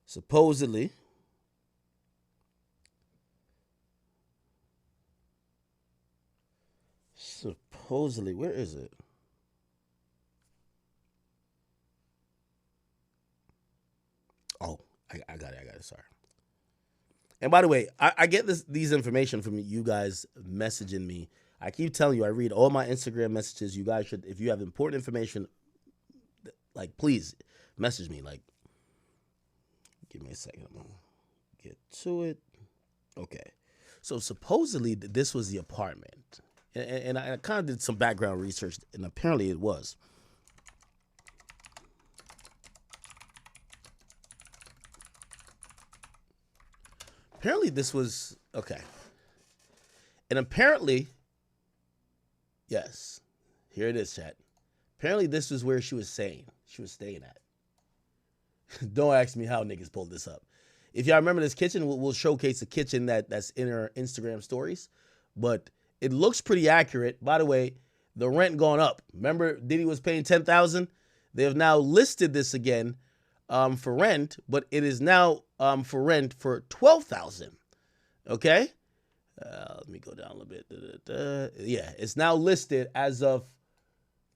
Supposedly, where is it? Oh, I got it. I got it. Sorry. And by the way, I get these information from you guys messaging me. I keep telling you, I read all my Instagram messages. You guys should, if you have important information, like please message me. Like, give me a second. I'm gonna get to it. Okay. So supposedly this was the apartment, and I kind of did some background research, and apparently it was. Apparently this was okay, and apparently, yes, here it is, chat. Apparently this was where she was staying at. Don't ask me how niggas pulled this up. If y'all remember this kitchen, we'll showcase the kitchen that's in her Instagram stories. But it looks pretty accurate. By the way, the rent gone up. Remember, Diddy was paying $10,000. They have now listed this again for rent, but it is now for rent for $12,000. Okay, let me go down a little bit. Yeah, it's now listed as of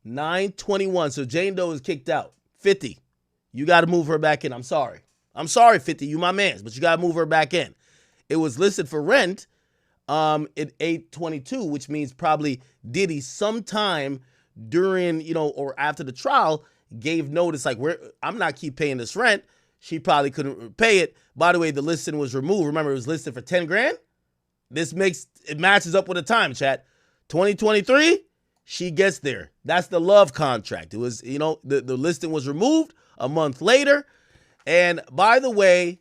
9/21. So Jane Doe is kicked out. 50. You got to move her back in. I'm sorry. 50. You my mans, but you got to move her back in. It was listed for rent at 8/22, which means probably Diddy sometime during, or after the trial gave notice like, I'm not keep paying this rent. She probably couldn't pay it. By the way, the listing was removed. Remember, it was listed for 10 grand. It matches up with the time, chat. 2023, she gets there. That's the love contract. It was, the listing was removed a month later. And by the way,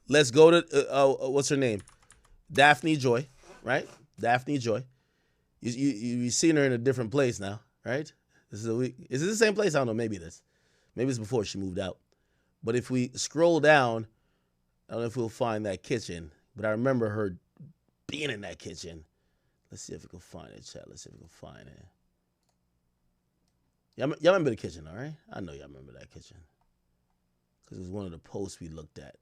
let's go to, what's her name? Daphne Joy, right? Daphne Joy. You've seen her in a different place now, right? Is it the same place? I don't know. Maybe it is. Maybe it's before she moved out. But if we scroll down, I don't know if we'll find that kitchen. But I remember her being in that kitchen. Let's see if we can find it, chat. Let's see if we can find it. Y'all remember the kitchen, all right? I know y'all remember that kitchen. Because it was one of the posts we looked at.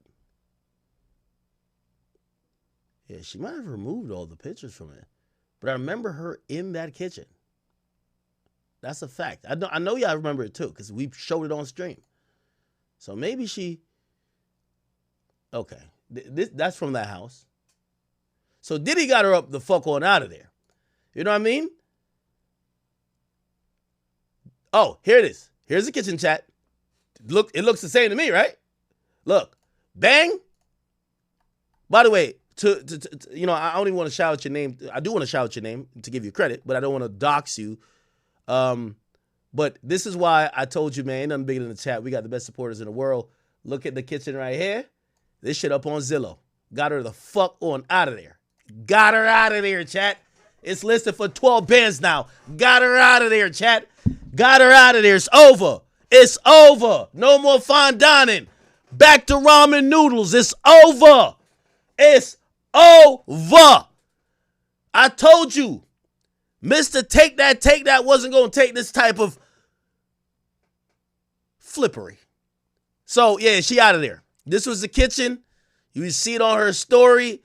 Yeah, she might have removed all the pictures from it. But I remember her in that kitchen. That's a fact. I know y'all remember it too, because we showed it on stream. So maybe she... Okay. That's from that house. So Diddy got her up the fuck on out of there. You know what I mean? Oh, here it is. Here's the kitchen, chat. Look, it looks the same to me, right? Look. Bang. By the way, I don't even want to shout out your name. I do want to shout out your name to give you credit, but I don't want to dox you. But this is why I told you, man, ain't nothing bigger than the chat. We got the best supporters in the world. Look at the kitchen right here. This shit up on Zillow. Got her the fuck on out of there. Got her out of there, chat. It's listed for 12 bands now. Got her out of there, chat. Got her out of there. It's over. It's over. No more fine dining. Back to ramen noodles. It's over. It's over. I told you. Mr. Take That wasn't going to take this type of flippery. So, yeah, she out of there. This was the kitchen. You see it on her story.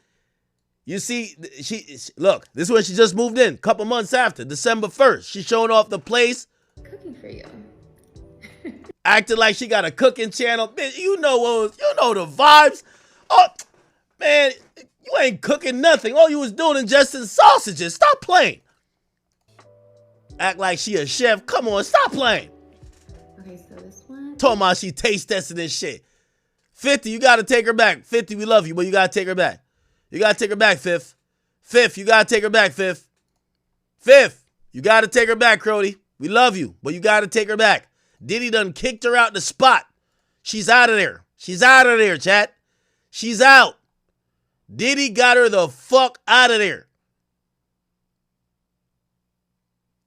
You see, look, this is when she just moved in, a couple months after, December 1st. She's showing off the place. Cooking for you. Acting like she got a cooking channel. Man, you know the vibes. Oh, man, you ain't cooking nothing. All you was doing ingesting sausages. Stop playing. Act like she a chef. Come on, stop playing. Okay, so this one. Talking about she taste testing this shit. 50, you got to take her back. 50, we love you, but you got to take her back. You got to take her back, Fifth. Fifth, you got to take her back, Fifth. Fifth, you got to take her back, Crody. We love you, but you got to take her back. Diddy done kicked her out the spot. She's out of there. She's out of there, chat. She's out. Diddy got her the fuck out of there.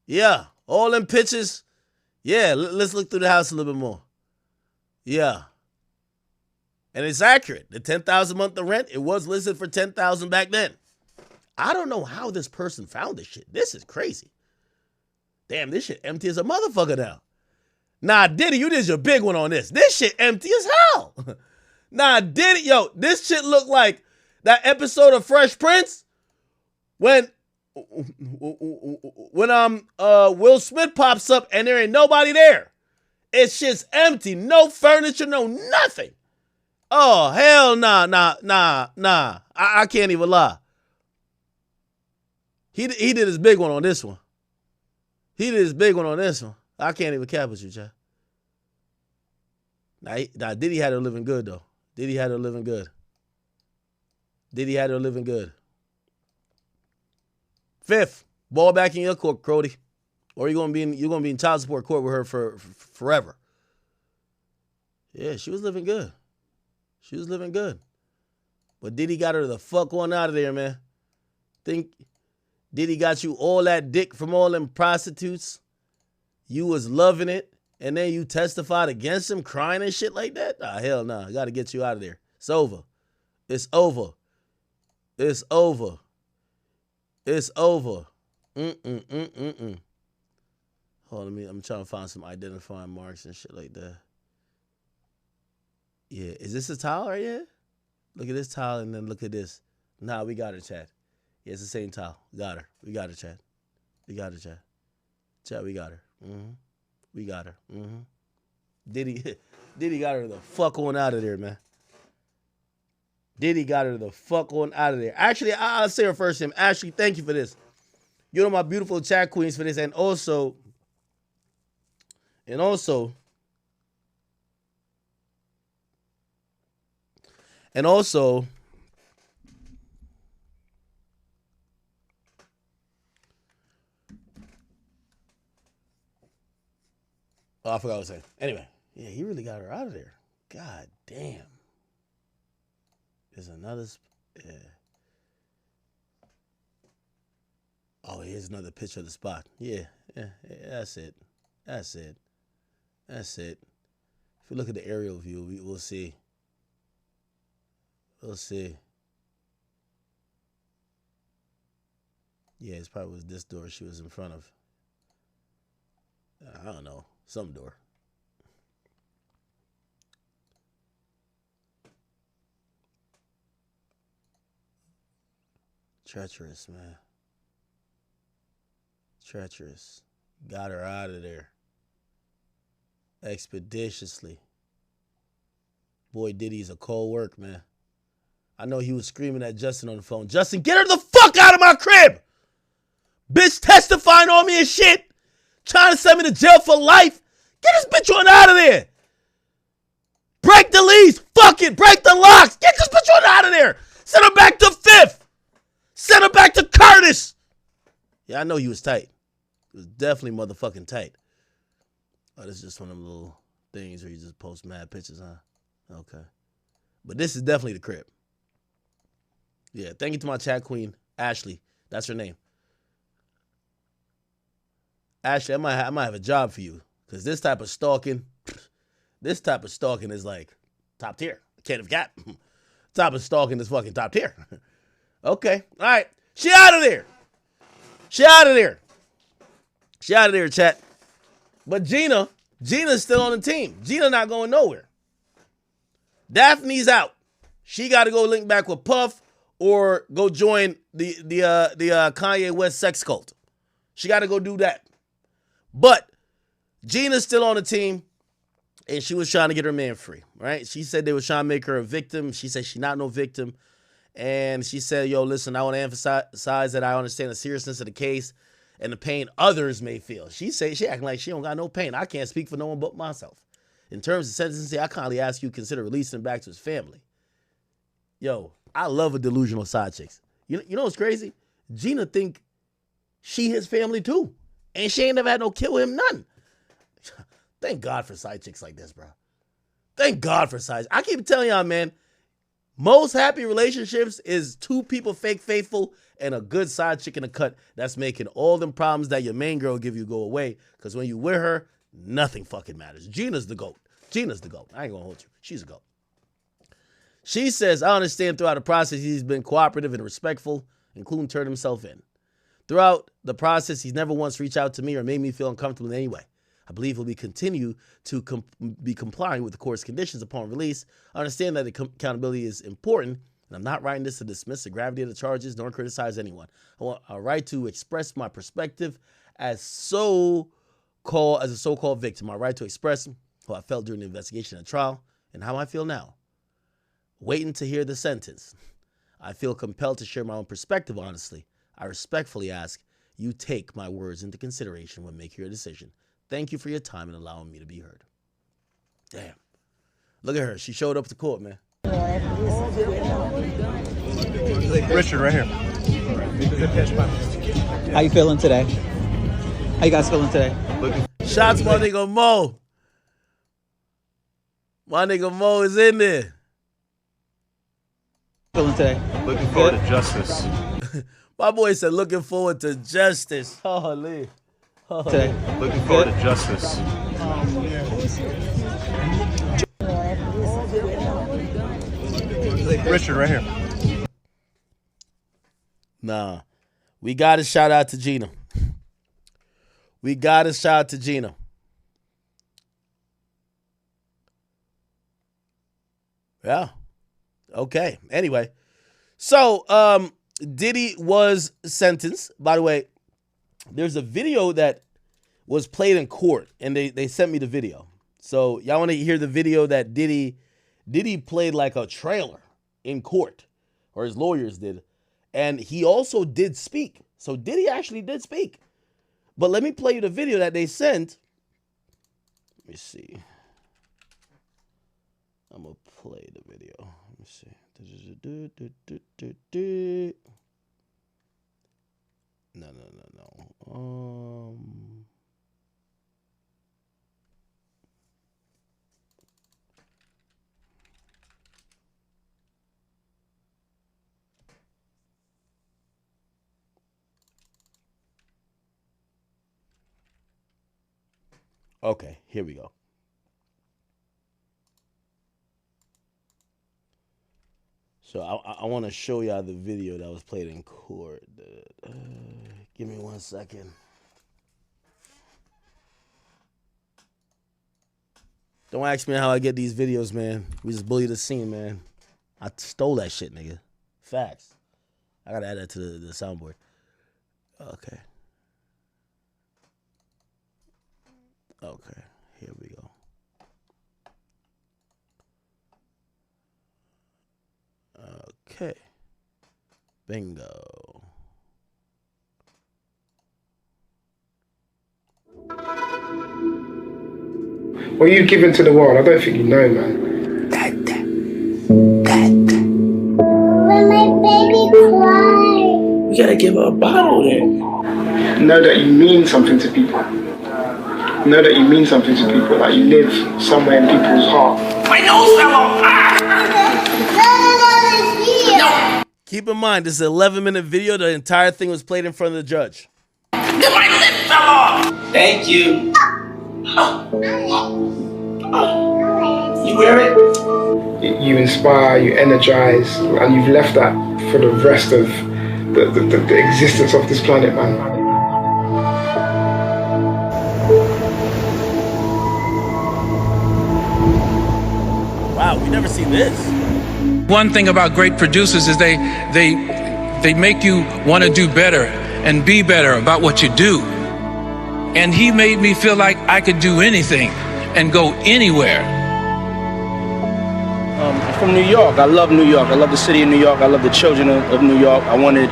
Yeah, all them pictures. Yeah, let's look through the house a little bit more. Yeah. And it's accurate. The $10,000 a month of rent, it was listed for $10,000 back then. I don't know how this person found this shit. This is crazy. Damn, this shit empty as a motherfucker now. Nah, Diddy, you did your big one on this. This shit empty as hell. Nah, Diddy, yo, this shit look like that episode of Fresh Prince when Will Smith pops up and there ain't nobody there. It's just empty. No furniture, no nothing. Oh, hell nah. I can't even lie. He did his big one on this one. I can't even cap with you, Chad. Now, Diddy had her living good, though. Diddy had her living good. Fifth, ball back in your court, Crody. Or you're gonna be in child support court with her for forever. Yeah, she was living good. But Diddy got her the fuck on out of there, man. Think Diddy got you all that dick from all them prostitutes. You was loving it. And then you testified against him, crying and shit like that? Nah, hell nah. I got to get you out of there. It's over. Hold on, I'm trying to find some identifying marks and shit like that. Yeah, is this a towel right here? Look at this towel and then look at this. Nah, we got her, Chad. Yeah, it's the same towel. We got her, Chad. Chad, we got her. We got her. Diddy got her the fuck on out of there, man. Actually, I'll say her first name. Ashley, thank you for this. You know my beautiful chat queens for this. And also, oh, I forgot what I was saying. Anyway, yeah, he really got her out of there. God damn. There's another. Yeah. Oh, here's another picture of the spot. Yeah, that's it. If we look at the aerial view, we'll see. Yeah, it probably was this door she was in front of. I don't know. Some door. Treacherous, man. Got her out of there. Expeditiously. Boy, Diddy's a cold work, man. I know he was screaming at Justin on the phone. Justin, get her the fuck out of my crib! Bitch testifying on me and shit! Trying to send me to jail for life. Get this bitch on out of there. Break the lease. Fuck it. Break the locks. Get this bitch on out of there. Send her back to Fifth. Send her back to Curtis. Yeah, I know he was tight. He was definitely motherfucking tight. Oh, this is just one of them little things where you just post mad pictures, huh? Okay. But this is definitely the crib. Yeah, thank you to my chat queen, Ashley. That's her name. Ashley, I might have a job for you. Because this type of stalking is like top tier. Can't have got. Type of stalking is fucking top tier. Okay. All right. She out of there, chat. But Gina's still on the team. Gina not going nowhere. Daphne's out. She got to go link back with Puff or go join the Kanye West sex cult. She got to go do that. But Gina's still on the team, and she was trying to get her man free, right? She said they were trying to make her a victim. She said she's not no victim. And she said, yo, listen, I want to emphasize that I understand the seriousness of the case and the pain others may feel. She acting like she don't got no pain. I can't speak for no one but myself. In terms of sentencing, I kindly ask you to consider releasing him back to his family. Yo, I love a delusional side chicks. You know what's crazy? Gina think she his family too. And she ain't never had no kill him, none. Thank God for side chicks like this, bro. Thank God for side. I keep telling y'all, man, most happy relationships is two people fake faithful and a good side chick in the cut that's making all them problems that your main girl give you go away. Because when you with her, nothing fucking matters. Gina's the GOAT. I ain't gonna hold you. She's a GOAT. She says, I understand throughout the process he's been cooperative and respectful, including turning himself in. Throughout the process, he's never once reached out to me or made me feel uncomfortable in any way. I believe he'll be continue to be complying with the court's conditions upon release. I understand that accountability is important, and I'm not writing this to dismiss the gravity of the charges nor criticize anyone. I want a right to express my perspective as a so-called victim. My right to express how I felt during the investigation and trial and how I feel now. Waiting to hear the sentence. I feel compelled to share my own perspective honestly. I respectfully ask you take my words into consideration when making your decision. Thank you for your time and allowing me to be heard. Damn. Look at her. She showed up to court, man. Richard, right here. How you feeling today? How you guys feeling today? Shots, my nigga Mo. My nigga Mo is in there. Feeling today? Looking forward to justice. My boy said, looking forward to justice. Holy. Today. Looking forward to justice. Richard, right here. Nah. We got to shout out to Gina. We got to shout out to Gina. Yeah. Okay. Anyway. So, Diddy was sentenced. By the way, there's a video that was played in court, and they sent me the video. So, y'all want to hear the video that Diddy played like a trailer in court, or his lawyers did. And he also did speak. So, Diddy actually did speak. But let me play you the video that they sent. Let me see. I'm going to play the video. Let me see. No. Okay, here we go. So I want to show y'all the video that was played in court. Give me 1 second. Don't ask me how I get these videos, man. We just bully the scene, man. I stole that shit, nigga. Facts. I gotta add that to the soundboard. Okay. Okay, here we go. Okay. Bingo. What you've given to the world, I don't think you know, man. When my baby cries. You gotta give her a bottle then. Know that you mean something to people. Know that you mean something to people. Like you live somewhere in people's heart. My nose fell off. No. Keep in mind, this is an 11-minute video. The entire thing was played in front of the judge. My lip fell off. Thank you. You wear it? You inspire, you energize, and you've left that for the rest of the existence of this planet, man. Wow, we never seen this. One thing about great producers is they make you want to do better and be better about what you do. And he made me feel like I could do anything and go anywhere. I'm from New York. I love New York. I love the city of New York. I love the children of New York. I wanted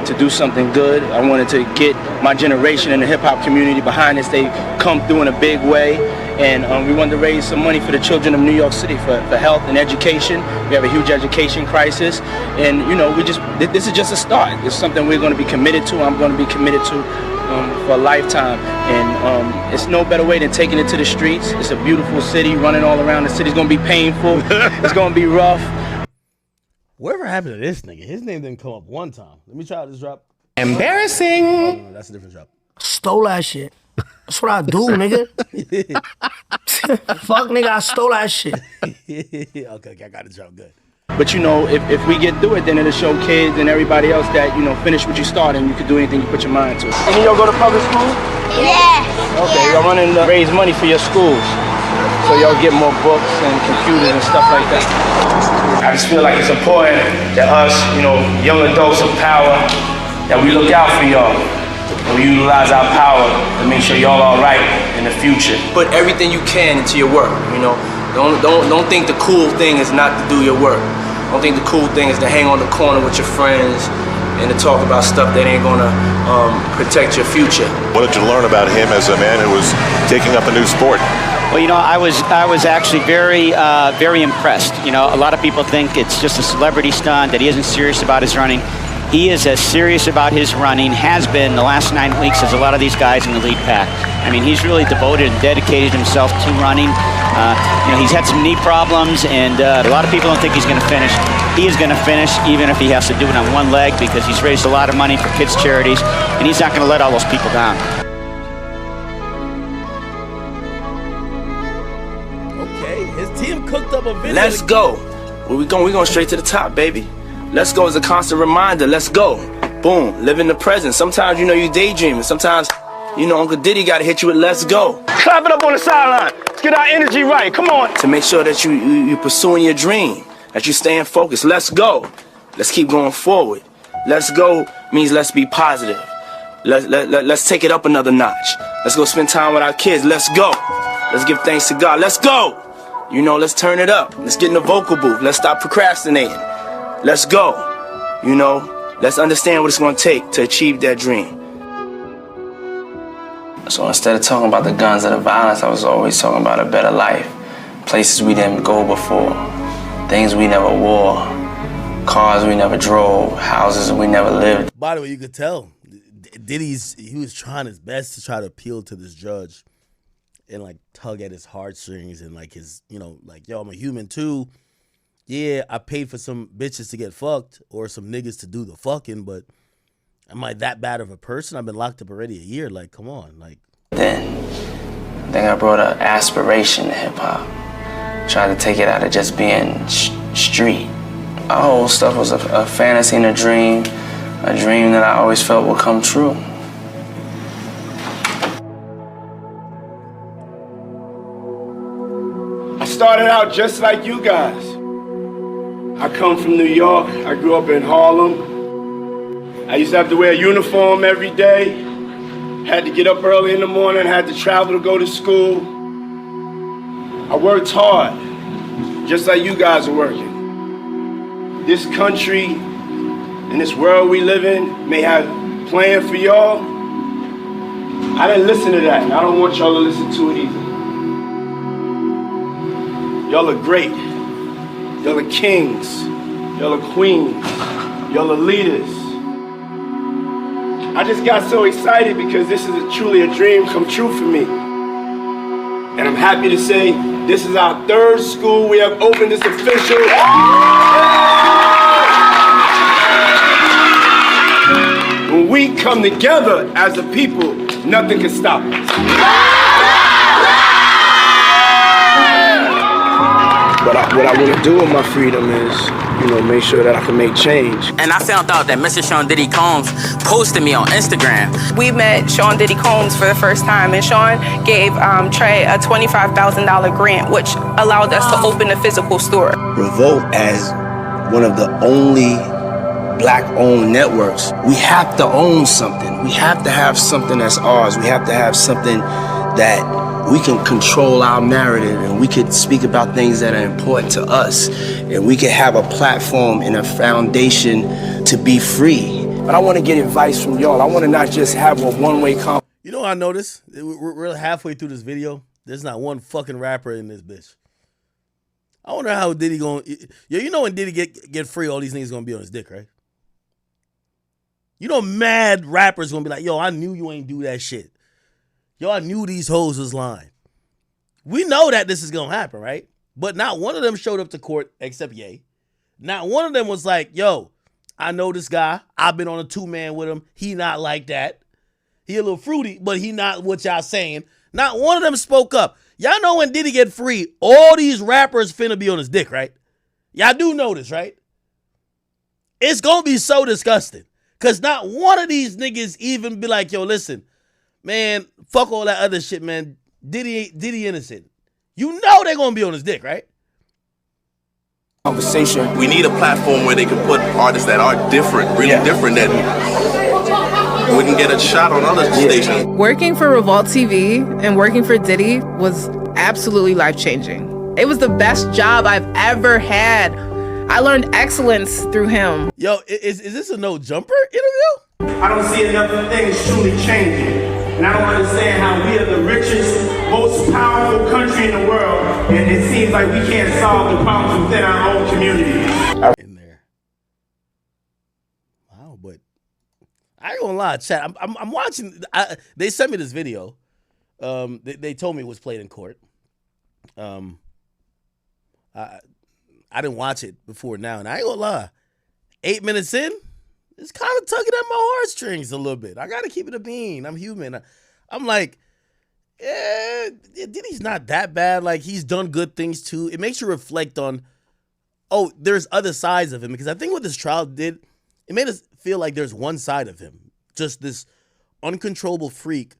to do something good. I wanted to get my generation in the hip-hop community behind us. They come through in a big way. And we wanted to raise some money for the children of New York City for health and education. We have a huge education crisis. And, you know, this is just a start. It's something we're going to be committed to. I'm going to be committed to for a lifetime. And it's no better way than taking it to the streets. It's a beautiful city running all around. The city's going to be painful. It's going to be rough. Whatever happened to this nigga? His name didn't come up one time. Let me try out this drop. Embarrassing. Oh, no, that's a different drop. Stole that shit. That's what I do, nigga. Fuck, nigga, I stole that shit. Okay, I got the drop. Good. But you know, if we get through it, then it'll show kids and everybody else that, you know, finish what you started and you can do anything you put your mind to. Any of y'all go to public school? Yes. Okay, y'all running to raise money for your schools. So y'all get more books and computers and stuff like that. I just feel like it's important that us, you know, young adults of power, that we look out for y'all. And we utilize our power to make sure y'all all right in the future. Put everything you can into your work, you know. Don't think the cool thing is not to do your work. Don't think the cool thing is to hang on the corner with your friends and to talk about stuff that ain't gonna protect your future. What did you learn about him as a man who was taking up a new sport? Well, you know, I was actually very impressed. You know, a lot of people think it's just a celebrity stunt, that he isn't serious about his running. He is as serious about his running, has been the last 9 weeks, as a lot of these guys in the lead pack. I mean, he's really devoted and dedicated himself to running. You know, he's had some knee problems, and a lot of people don't think he's going to finish. He is going to finish, even if he has to do it on one leg, because he's raised a lot of money for kids' charities, and he's not going to let all those people down. Okay, his team cooked up a video. Let's go. Where we going? We going straight to the top, baby. Let's go is a constant reminder. Let's go. Boom. Live in the present. Sometimes, you know, you daydreaming. Sometimes, you know, Uncle Diddy got to hit you with let's go. Clap it up on the sideline. Let's get our energy right. Come on. To make sure that you pursuing your dream, that you staying focused. Let's go. Let's keep going forward. Let's go means let's be positive. Let's take it up another notch. Let's go spend time with our kids. Let's go. Let's give thanks to God. Let's go. You know, let's turn it up. Let's get in the vocal booth. Let's stop procrastinating. Let's go. You know, let's understand what it's going to take to achieve that dream. So instead of talking about the guns or the violence, I was always talking about a better life. Places we didn't go before. Things we never wore. Cars we never drove. Houses we never lived. By the way, you could tell he was trying his best to try to appeal to this judge and like tug at his heartstrings and like his, you know, like, yo, I'm a human too. Yeah, I paid for some bitches to get fucked or some niggas to do the fucking, but am I that bad of a person? I've been locked up already a year. Like, come on. Like, Then I think I brought an aspiration to hip-hop. Tried to take it out of just being street. Our whole stuff was a fantasy and a dream that I always felt would come true. I started out just like you guys. I come from New York. I grew up in Harlem. I used to have to wear a uniform every day. Had to get up early in the morning, had to travel to go to school. I worked hard, just like you guys are working. This country and this world we live in may have planned for y'all. I didn't listen to that, and I don't want y'all to listen to it either. Y'all are great. Y'all are kings. Y'all are queens. Y'all are leaders. I just got so excited because this is truly a dream come true for me. And I'm happy to say this is our third school we have opened. It's official. When we come together as a people, nothing can stop us. What I want to do with my freedom is, you know, make sure that I can make change. And I found out that Mr. Sean Diddy Combs posted me on Instagram. We met Sean Diddy Combs for the first time, and Sean gave Trey a $25,000 grant, which allowed us to open a physical store. Revolt, as one of the only black-owned networks, we have to own something. We have to have something that's ours. We have to have something that we can control our narrative, and we could speak about things that are important to us, and we can have a platform and a foundation to be free. But I want to get advice from y'all. I want to not just have a one-way conversation. you know what I noticed? We're halfway through this video. There's not one fucking rapper in this bitch. I wonder how Diddy going. Yo, you know when Diddy get free, all these niggas gonna be on his dick, right? You know, mad rappers gonna be like, yo, I knew you ain't do that shit. Yo, I knew these hoes was lying. We know that this is going to happen, right? But not one of them showed up to court except Ye. Not one of them was like, yo, I know this guy. I've been on a 2-man with him. He not like that. He a little fruity, but he not what y'all saying. Not one of them spoke up. Y'all know when Diddy get free, all these rappers finna be on his dick, right? Y'all do notice, right? It's gonna be so disgusting. Cause not one of these niggas even be like, yo, listen, man, fuck all that other shit, man. Diddy innocent. You know they're gonna be on his dick, right? Conversation. We need a platform where they can put artists that are different, really different, that wouldn't get a shot on other stations. Working for Revolt TV and working for Diddy was absolutely life-changing. It was the best job I've ever had. I learned excellence through him. Yo, is this a no jumper interview? I don't see enough things truly changing. And I don't understand how we are the richest, most powerful country in the world, and it seems like we can't solve the problems within our own community. In there. Wow, but I ain't gonna lie, chat. I'm watching. They sent me this video. They told me it was played in court. I didn't watch it before now, and I ain't gonna lie. 8 minutes in, it's kind of tugging at my heartstrings a little bit. I gotta keep it a bean. I'm human. I'm like, yeah, Diddy's not that bad. Like, he's done good things too. It makes you reflect on, oh, there's other sides of him. Because I think what this trial did, it made us feel like there's one side of him. Just this uncontrollable freak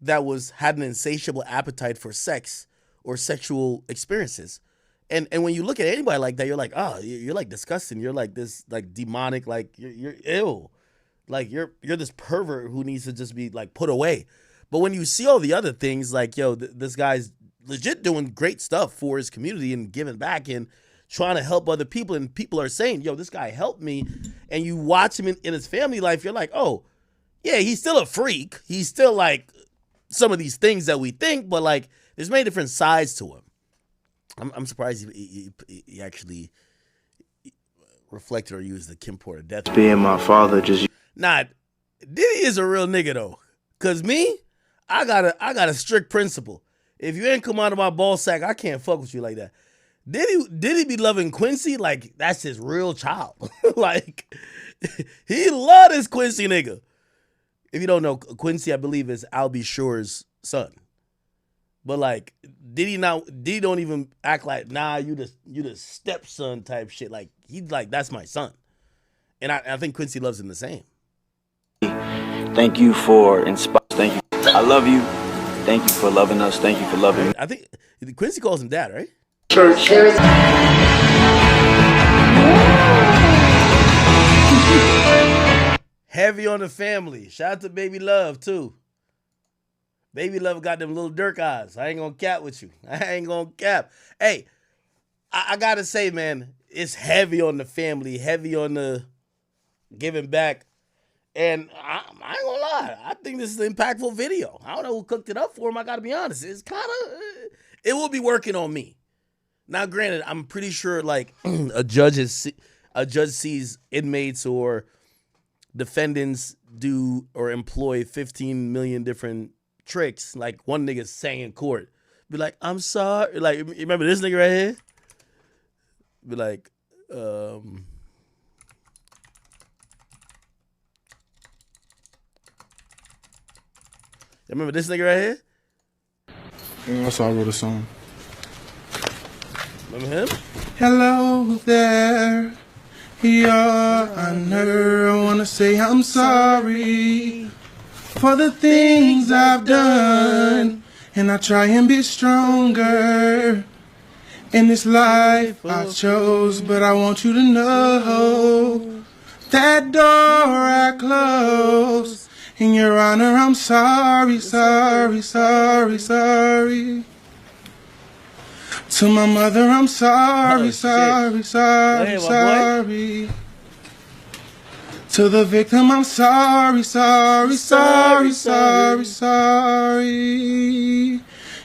that had an insatiable appetite for sex or sexual experiences. And when you look at anybody like that, you're like, oh, you're like disgusting. You're like this, like demonic, like you're ill. Like you're this pervert who needs to just be like put away. But when you see all the other things, like, yo, this guy's legit doing great stuff for his community and giving back and trying to help other people. And people are saying, yo, this guy helped me. And you watch him in his family life, you're like, oh, yeah, he's still a freak. He's still like some of these things that we think, but like there's many different sides to him. I'm surprised he actually reflected or used the Kim Porter death. Being my father, just nah. Diddy is a real nigga though, cause me, I got a strict principle. If you ain't come out of my ball sack, I can't fuck with you like that. Diddy be loving Quincy like that's his real child. Like he love this Quincy nigga. If you don't know, Quincy, I believe is Al B. Sure's son. But like, Diddy don't even act like, nah, you the stepson type shit. Like he's like, that's my son. And I think Quincy loves him the same. thank you for inspiring. Thank you. I love you. Thank you for loving us. Thank you for loving me. I think Quincy calls him dad, right? Church. Heavy on the family. Shout out to Baby Love too. Baby Love got them little Dirk eyes. I ain't gonna cap with you. I ain't gonna cap. Hey, I gotta say, man, it's heavy on the family, heavy on the giving back. And I ain't gonna lie, I think this is an impactful video. I don't know who cooked it up for him. I gotta be honest. It's kind of, it will be working on me. Now, granted, I'm pretty sure like a judge sees inmates or defendants do or employ 15 million different tricks. Like one nigga saying in court, be like, I'm sorry. Like, you remember this nigga right here? Be like, you remember this nigga right here? Yeah, that's how I wrote a song. Remember him? Hello there, Your Honor. I wanna say I'm sorry for the things I've done, and I try and be stronger in this life I chose. But I want you to know that door I closed. In Your Honor, I'm sorry, sorry, sorry, sorry. To my mother, I'm sorry, sorry, sorry, sorry. To the victim, I'm sorry, sorry, sorry, sorry, sorry.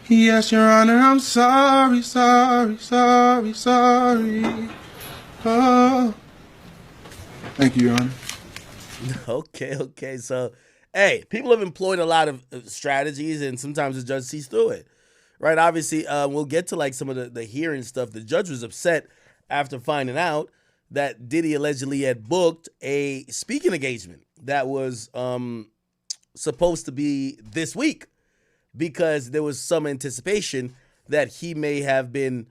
Yes, Your Honor, I'm sorry, sorry, sorry, sorry. Oh. Thank you, Your Honor. Okay. So, hey, people have employed a lot of strategies, and sometimes the judge sees through it. Right, obviously, we'll get to like some of the hearing stuff. The judge was upset after finding out that Diddy allegedly had booked a speaking engagement that was supposed to be this week because there was some anticipation that he may have been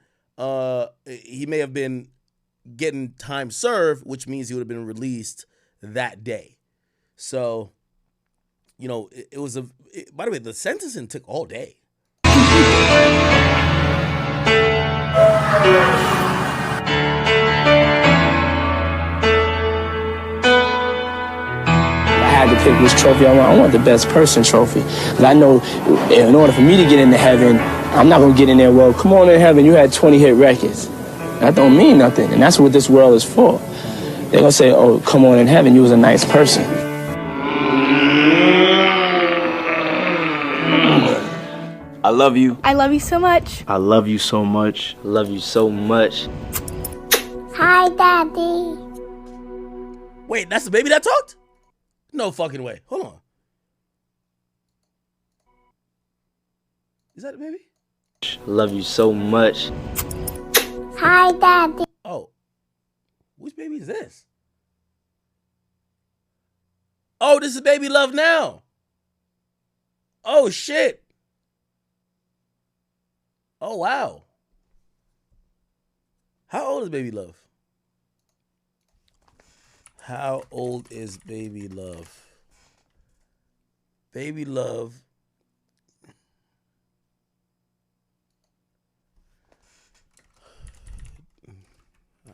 getting time served, which means he would have been released that day. So, you know, it was by the way, the sentencing took all day. I had to pick which trophy I want the best person trophy. Because I know in order for me to get into heaven, I'm not going to get in there, well, come on in heaven, you had 20 hit records. That don't mean nothing. And that's what this world is for. They're going to say, oh, come on in heaven, you was a nice person. I love you. I love you so much. I love you so much. I love you so much. Hi, Daddy. Wait, that's the baby that talked? No fucking way. Hold on. Is that the baby? I love you so much. Hi, Daddy. Oh. Which baby is this? Oh, this is Baby Love now. Oh, shit. Oh, wow. How old is Baby Love? How old is Baby Love? Baby Love.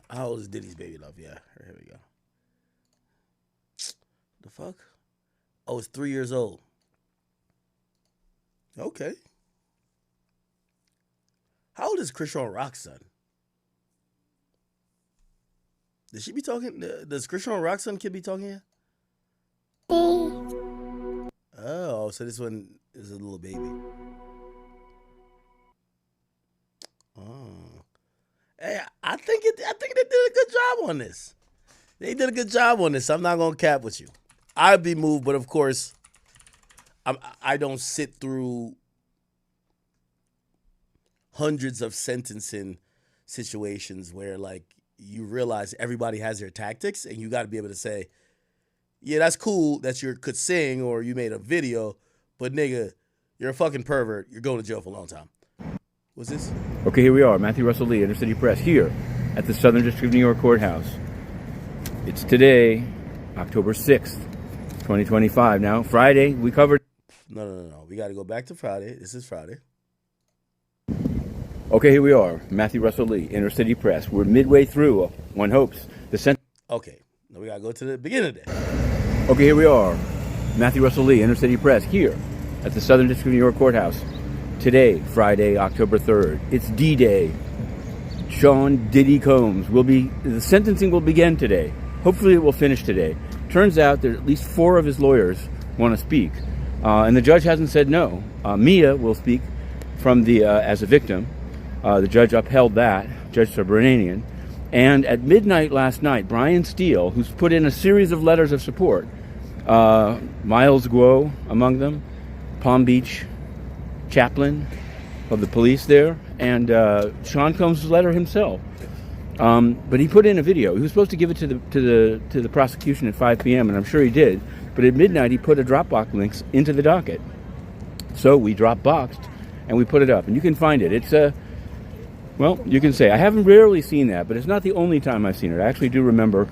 How old is Diddy's Baby Love? Yeah, here we go. The fuck? Oh, it's 3 years old. Okay. How old is Christian Rock's son? Does she be talking? Does Christian Rock's son kid be talking here? Oh, so this one is a little baby. Oh. Hey, I think they did a good job on this. They did a good job on this. I'm not gonna cap with you. I'd be moved, but of course, I don't sit through hundreds of sentencing situations where like you realize everybody has their tactics, and you got to be able to say, yeah, that's cool that you could sing or you made a video, but nigga, you're a fucking pervert. You're going to jail for a long time. What's this? Okay, here we are, Matthew Russell Lee, Inner City Press, here at the Southern District of New York Courthouse. It's today, October 6th, 2025. Now, Friday, we covered... No. We got to go back to Friday. This is Friday. Okay, here we are, Matthew Russell Lee, Inner City Press. We're midway through, one hopes, the Okay, now we got to go to the beginning of the day. Okay, here we are, Matthew Russell Lee, Inner City Press, here at the Southern District of New York Courthouse. Today, Friday, October 3rd, it's D-Day. Sean Diddy Combs the sentencing will begin today. Hopefully it will finish today. Turns out that at least 4 of his lawyers want to speak. And the judge hasn't said no. Mia will speak from as a victim. The judge upheld that, Judge Subramanian. And at midnight last night, Brian Steele, who's put in a series of letters of support, Miles Guo among them, Palm Beach chaplain of the police there, and Sean Combs' letter himself. But he put in a video. He was supposed to give it to the prosecution at 5 p.m., and I'm sure he did. But at midnight, he put a Dropbox links into the docket. So we Dropboxed, and we put it up. And you can find it. It's well, you can say, I haven't rarely seen that, but it's not the only time I've seen it. I actually do remember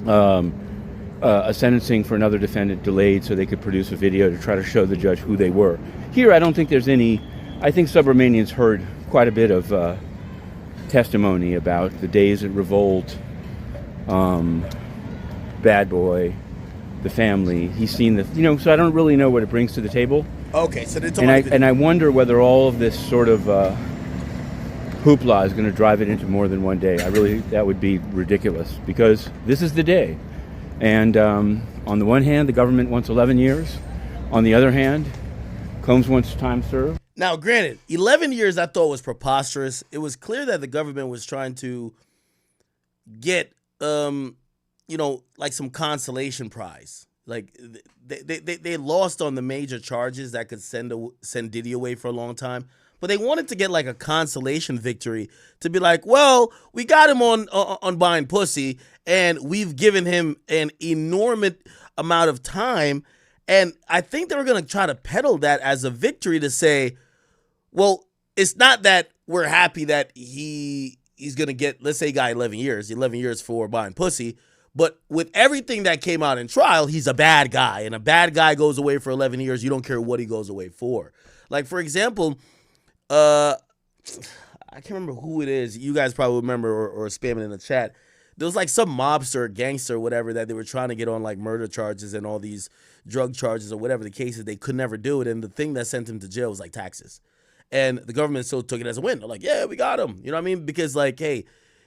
a sentencing for another defendant delayed so they could produce a video to try to show the judge who they were. Here, I don't think there's any... I think Subramanian's heard quite a bit of testimony about the days at Revolt, Bad Boy, the family. He's seen the... so I don't really know what it brings to the table. Okay, so and I wonder whether all of this sort of hoopla is going to drive it into more than one day. That would be ridiculous, because this is the day. And on the one hand, the government wants 11 years. On the other hand, Combs wants time served. Now, granted, 11 years I thought was preposterous. It was clear that the government was trying to get, like some consolation prize. Like they lost on the major charges that could send Diddy away for a long time. But they wanted to get like a consolation victory to be like, well, we got him on buying pussy, and we've given him an enormous amount of time. And I think they were going to try to peddle that as a victory to say, well, it's not that we're happy that he he's going to get, let's say he got 11 years for buying pussy. But with everything that came out in trial, he's a bad guy. And a bad guy goes away for 11 years. You don't care what he goes away for. Like, for example, I can't remember who it is. You guys probably remember or spam it in the chat. There was like some mobster or gangster or whatever that they were trying to get on like murder charges and all these drug charges or whatever the case is. They could never do it. And the thing that sent him to jail was like taxes. And the government still took it as a win. They're like, yeah, we got him. You know what I mean? Because like, hey,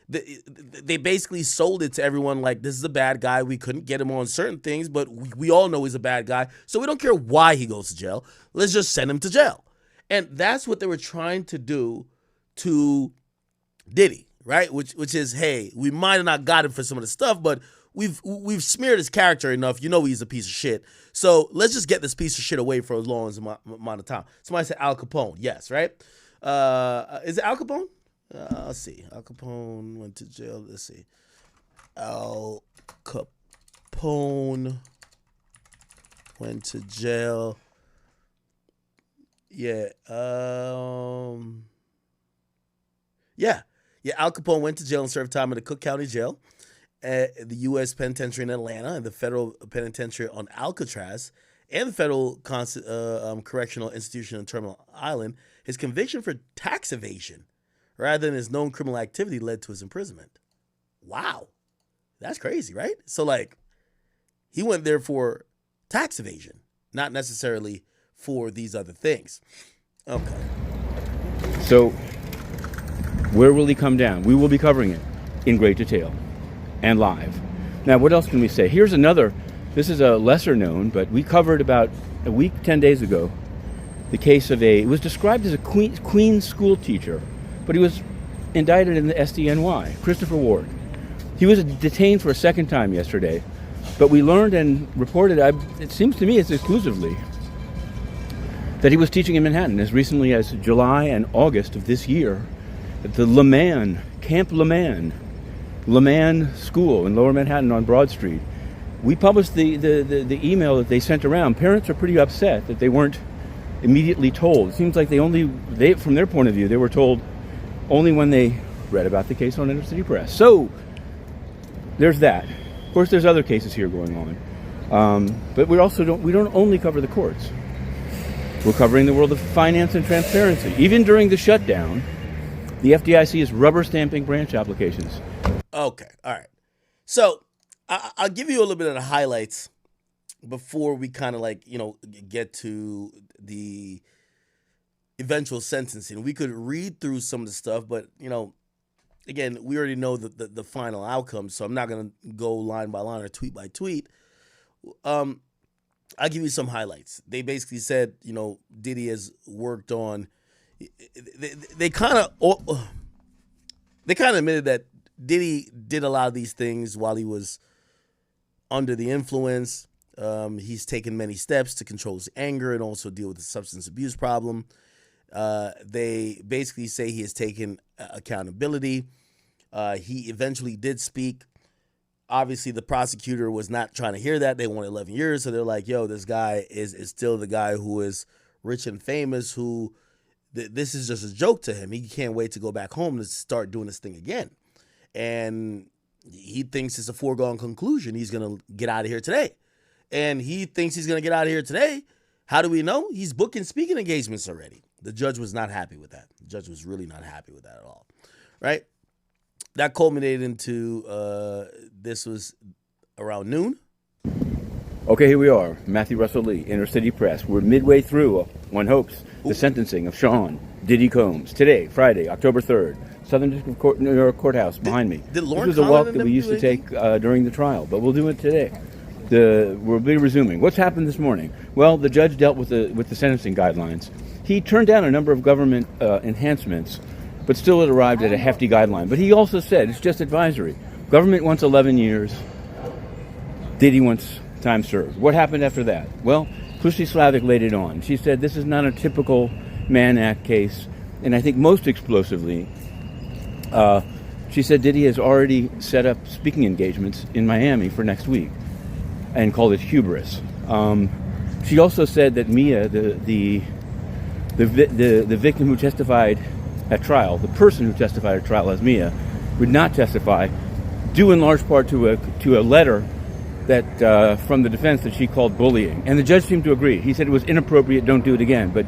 they basically sold it to everyone like, this is a bad guy. We couldn't get him on certain things, but we all know he's a bad guy. So we don't care why he goes to jail. Let's just send him to jail. And that's what they were trying to do to Diddy, right? Which is, hey, we might have not got him for some of the stuff, but we've smeared his character enough. You know he's a piece of shit. So let's just get this piece of shit away for as long as amount of time. Somebody said Al Capone. Yes, right? Is it Al Capone? Let's see. Al Capone went to jail. Let's see. Al Capone went to jail. Yeah. Yeah. Al Capone went to jail and served time in the Cook County Jail, the U.S. Penitentiary in Atlanta, and the Federal Penitentiary on Alcatraz, and the Federal Correctional Institution in Terminal Island. His conviction for tax evasion, rather than his known criminal activity, led to his imprisonment. Wow. That's crazy, right? So, like, he went there for tax evasion, not necessarily for these other things. Okay. So, where will he come down? We will be covering it in great detail and live. Now, what else can we say? Here's another. This is a lesser known, but we covered about a week, 10 days ago, the case of it was described as a Queen school teacher, but he was indicted in the SDNY, Christopher Ward. He was detained for a second time yesterday, but we learned and reported, it seems to me it's exclusively, that he was teaching in Manhattan as recently as July and August of this year at the Camp Leman School in Lower Manhattan on Broad Street. We published the email that they sent around. Parents are pretty upset that they weren't immediately told. It seems like from their point of view, they were told only when they read about the case on Inner City Press. So there's that. Of course, there's other cases here going on, but we don't only cover the courts. We're covering the world of finance and transparency. Even during the shutdown, the FDIC is rubber stamping branch applications. Okay, all right. So I'll give you a little bit of the highlights before we kind of get to the eventual sentencing. We could read through some of the stuff, but again, we already know the final outcome, so I'm not going to go line by line or tweet by tweet. I'll give you some highlights. They basically said, Diddy has worked on. They kind of admitted that Diddy did a lot of these things while he was under the influence. He's taken many steps to control his anger and also deal with the substance abuse problem. They basically say he has taken accountability. He eventually did speak. Obviously, the prosecutor was not trying to hear that. They wanted 11 years. So they're like, yo, this guy is still the guy who is rich and famous, who this is just a joke to him. He can't wait to go back home to start doing this thing again. And he thinks it's a foregone conclusion. He's going to get out of here today. And he thinks he's going to get out of here today. How do we know? He's booking speaking engagements already. The judge was not happy with that. The judge was really not happy with that at all. Right? That culminated into, this was around noon. Okay, here we are. Matthew Russell Lee, Inner City Press. We're midway through, one hopes, the sentencing of Sean Diddy Combs. Today, Friday, October 3rd, Southern District Court, New York Courthouse behind me. This was a walk that we used to take during the trial, but we'll do it today. We'll be resuming. What's happened this morning? Well, the judge dealt with the sentencing guidelines. He turned down a number of government enhancements, but still it arrived at a hefty guideline. But he also said it's just advisory. Government wants 11 years. Diddy wants time served. What happened after that? Well, Christy Slavic laid it on. She said this is not a typical Mann Act case. And I think most explosively, she said Diddy has already set up speaking engagements in Miami for next week and called it hubris. She also said that Mia, the victim who testified at trial, the person who testified at trial as Mia, would not testify, due in large part to a letter that from the defense that she called bullying. And the judge seemed to agree. He said it was inappropriate, don't do it again. But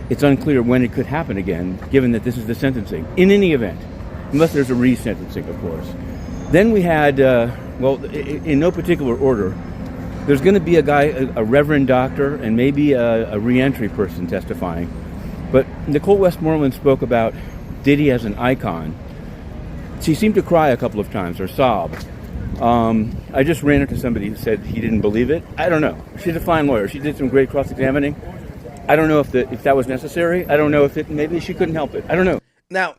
it's unclear when it could happen again, given that this is the sentencing. In any event, unless there's a resentencing, of course. Then we had, in no particular order, there's going to be a reverend doctor, and maybe a reentry person testifying. But Nicole Westmoreland spoke about Diddy as an icon. She seemed to cry a couple of times, or sob. I just ran into somebody who said he didn't believe it. I don't know. She's a fine lawyer. She did some great cross-examining. I don't know if that was necessary. I don't know if maybe she couldn't help it. I don't know. Now,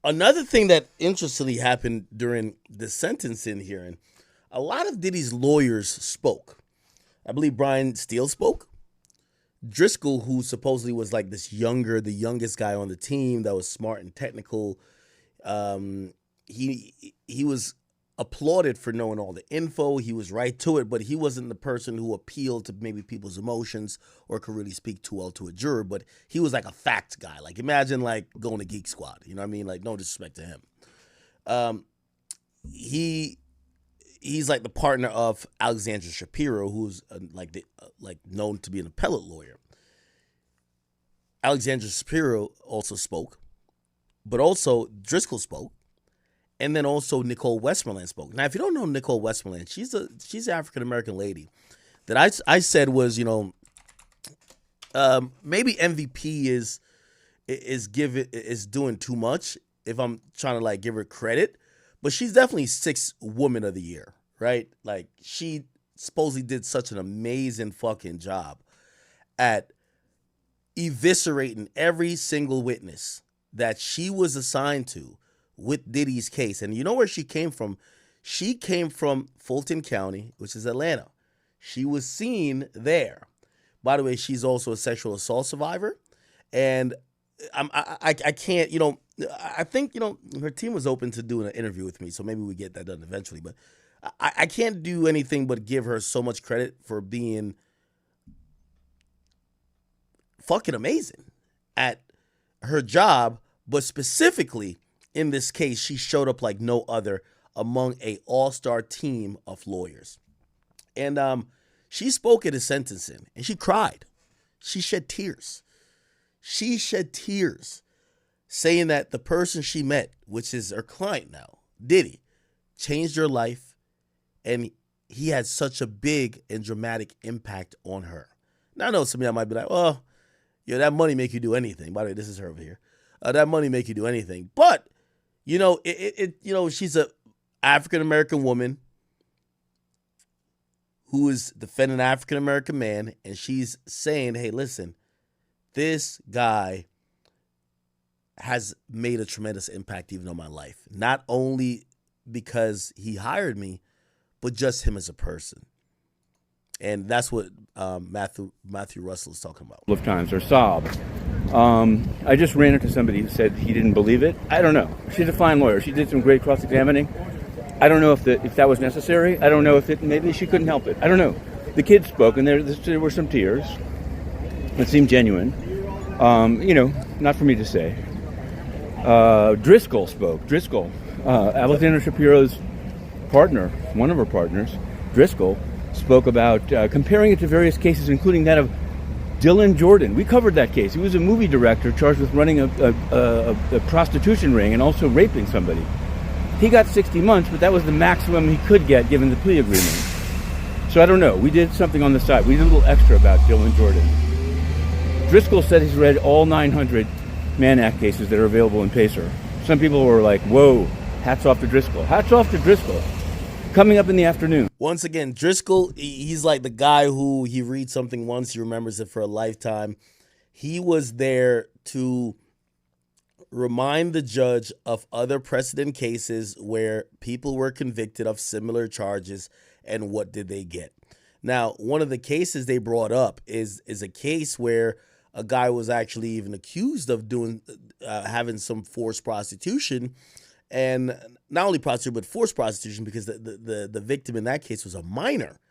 another thing that interestingly happened during the sentencing hearing, a lot of Diddy's lawyers spoke. I believe Brian Steele spoke. Driscoll, who supposedly was like the youngest guy on the team that was smart and technical, he was applauded for knowing all the info. He was right to it, but he wasn't the person who appealed to maybe people's emotions or could really speak too well to a juror. But he was like a facts guy. Like, imagine like going to Geek Squad. You know what I mean? Like, no disrespect to him. He's like the partner of Alexandra Shapiro, who's known to be an appellate lawyer. Alexandra Shapiro also spoke, but also Driscoll spoke. And then also Nicole Westmoreland spoke. Now, if you don't know Nicole Westmoreland, she's an African-American lady that I said was, maybe MVP is doing too much if I'm trying to like give her credit, but she's definitely 6th Woman of the Year, right? Like, she supposedly did such an amazing fucking job at eviscerating every single witness that she was assigned to with Diddy's case. And you know where she came from? She came from Fulton County, which is Atlanta. She was seen there. By the way, she's also a sexual assault survivor. And I can't, I think, her team was open to doing an interview with me, so maybe we get that done eventually. But I can't do anything but give her so much credit for being fucking amazing at her job, but specifically in this case, she showed up like no other among a all-star team of lawyers. And she spoke at his sentencing, and she cried. She shed tears. She shed tears, saying that the person she met, which is her client now, Diddy, changed her life, and he had such a big and dramatic impact on her. Now, I know some of y'all might be like, well, that money make you do anything. By the way, this is her over here. That money make you do anything. But she's a African-American woman who is defending an African-American man, and she's saying, hey, listen, this guy has made a tremendous impact even on my life. Not only because he hired me, but just him as a person. And that's what Matthew Russell is talking about. Of times, or sob. I just ran into somebody who said he didn't believe it. I don't know. She's a fine lawyer. She did some great cross-examining. I don't know if that was necessary. I don't know if maybe she couldn't help it. I don't know. The kids spoke, and there were some tears. It seemed genuine. Not for me to say. Driscoll spoke. Driscoll, Alexandra Shapiro's partner, one of her partners, Driscoll, spoke about comparing it to various cases, including that of Dylan Jordan. We covered that case. He was a movie director charged with running a prostitution ring and also raping somebody. He got 60 months, but that was the maximum he could get given the plea agreement. So I don't know. We did something on the side. We did a little extra about Dylan Jordan. Driscoll said he's read all 900 Mann Act cases that are available in Pacer. Some people were like, whoa, hats off to Driscoll. Hats off to Driscoll. Coming up in the afternoon. Once again, Driscoll, he's like the guy who he reads something once, he remembers it for a lifetime. He was there to remind the judge of other precedent cases where people were convicted of similar charges and what did they get. Now, one of the cases they brought up is a case where a guy was actually even accused of having some forced prostitution. And not only prostitution, but forced prostitution, because the victim in that case was a minor.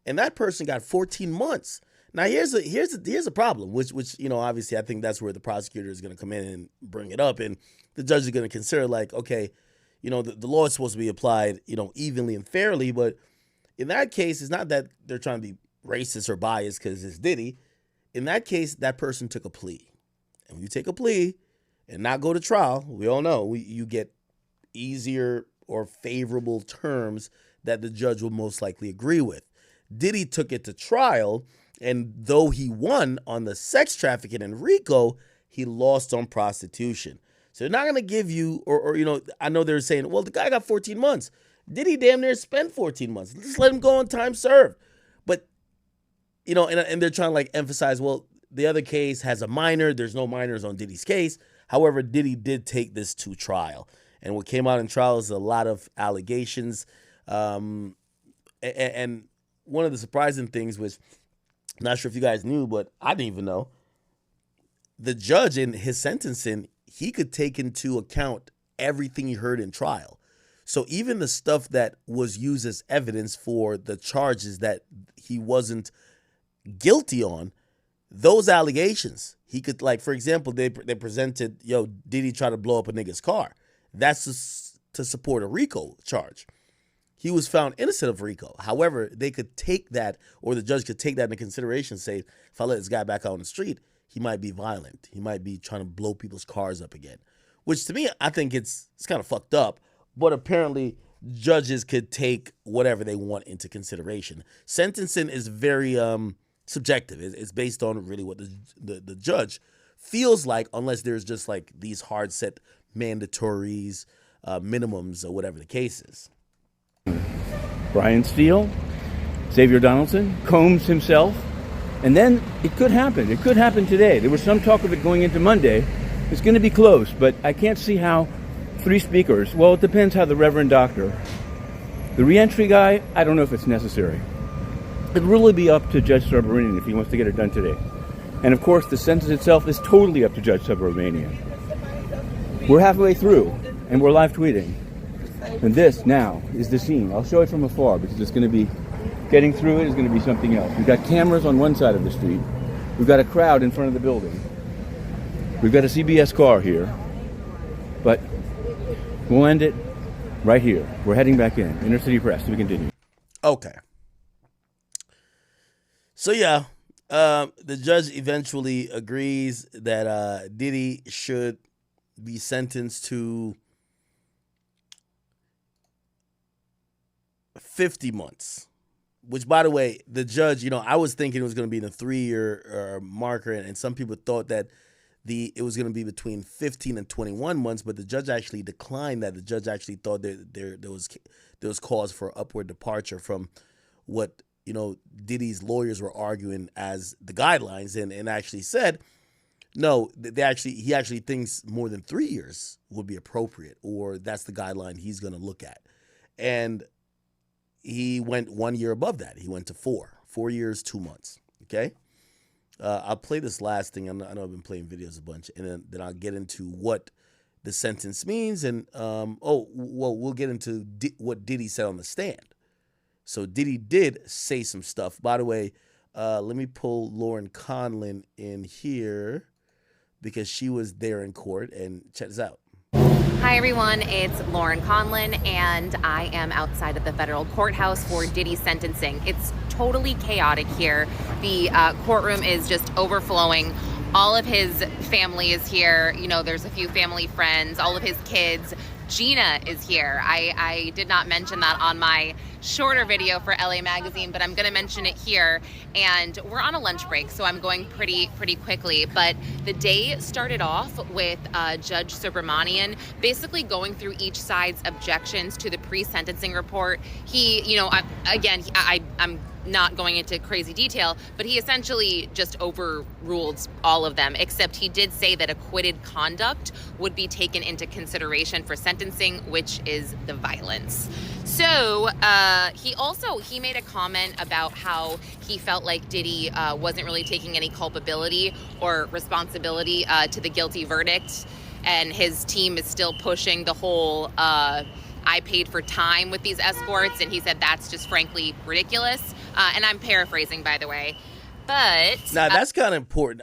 And that person got 14 months. Now here's a problem, which obviously I think that's where the prosecutor is going to come in and bring it up, and the judge is going to consider like, okay, the law is supposed to be applied evenly and fairly, but in that case, it's not that they're trying to be racist or biased because it's Diddy. In that case, that person took a plea, and when you take a plea and not go to trial, we all know you get easier or favorable terms that the judge will most likely agree with. Diddy took it to trial, and though he won on the sex trafficking and RICO, he lost on prostitution. So they're not going to give you, or I know they're saying, well, the guy got 14 months. Diddy damn near spent 14 months. Just let him go on time served. But, and they're trying to like emphasize, well, the other case has a minor. There's no minors on Diddy's case. However, Diddy did take this to trial. And what came out in trial is a lot of allegations. And one of the surprising things was, I'm not sure if you guys knew, but I didn't even know, the judge in his sentencing, he could take into account everything he heard in trial. So even the stuff that was used as evidence for the charges that he wasn't guilty on, those allegations, he could, like, for example, they presented, did he try to blow up a nigga's car? That's to support a RICO charge. He was found innocent of RICO. However, they could take that, or the judge could take that into consideration, say, if I let this guy back out on the street, he might be violent. He might be trying to blow people's cars up again, which to me, I think it's kind of fucked up. But apparently, judges could take whatever they want into consideration. Sentencing is very subjective. It's based on really what the judge feels like, unless there's just like these hard set mandatories, minimums, or whatever the case is. Brian Steele, Xavier Donaldson, Combs himself, and then it could happen. It could happen today. There was some talk of it going into Monday. It's going to be close, but I can't see how 3 speakers, well, it depends how the Reverend Doctor. The reentry guy, I don't know if it's necessary. It'd really be up to Judge Subramanian if he wants to get it done today. And of course, the sentence itself is totally up to Judge Subramanian. We're halfway through, and we're live tweeting. And this now is the scene. I'll show it from afar because it's going to be, getting through it is going to be something else. We've got cameras on one side of the street. We've got a crowd in front of the building. We've got a CBS car here. But we'll end it right here. We're heading back in. Inner City Press. We continue. Okay. So yeah, the judge eventually agrees that Diddy should be sentenced to 50 months, which, by the way, the judge, I was thinking it was going to be in a 3-year marker, and some people thought that it was going to be between 15 and 21 months, but the judge actually declined that. The judge actually thought that there was cause for upward departure from what Diddy's lawyers were arguing as the guidelines, and actually said no. He actually thinks more than 3 years would be appropriate, or that's the guideline he's going to look at, and he went 1 year above that. He went to 4 years, 2 months. Okay. I'll play this last thing. I know I've been playing videos a bunch, and then I'll get into what the sentence means. And we'll get into what Diddy said on the stand. So Diddy did say some stuff. By the way, let me pull Lauren Conlin in here because she was there in court. And check this out. Hi everyone, it's Lauren Conlin, and I am outside of the federal courthouse for Diddy's sentencing. It's totally chaotic here. The courtroom is just overflowing. All of his family is here. There's a few family friends, all of his kids. Gina is here. I did not mention that on my shorter video for LA Magazine, but I'm going to mention it here. And we're on a lunch break, so I'm going pretty quickly. But the day started off with Judge Subramanian basically going through each side's objections to the pre-sentencing report. I'm not going into crazy detail, but he essentially just overruled all of them, except he did say that acquitted conduct would be taken into consideration for sentencing, which is the violence. So he made a comment about how he felt like Diddy wasn't really taking any culpability or responsibility to the guilty verdict, and his team is still pushing the whole I paid for time with these escorts, and he said that's just frankly ridiculous. And I'm paraphrasing, by the way. But now that's kind of important.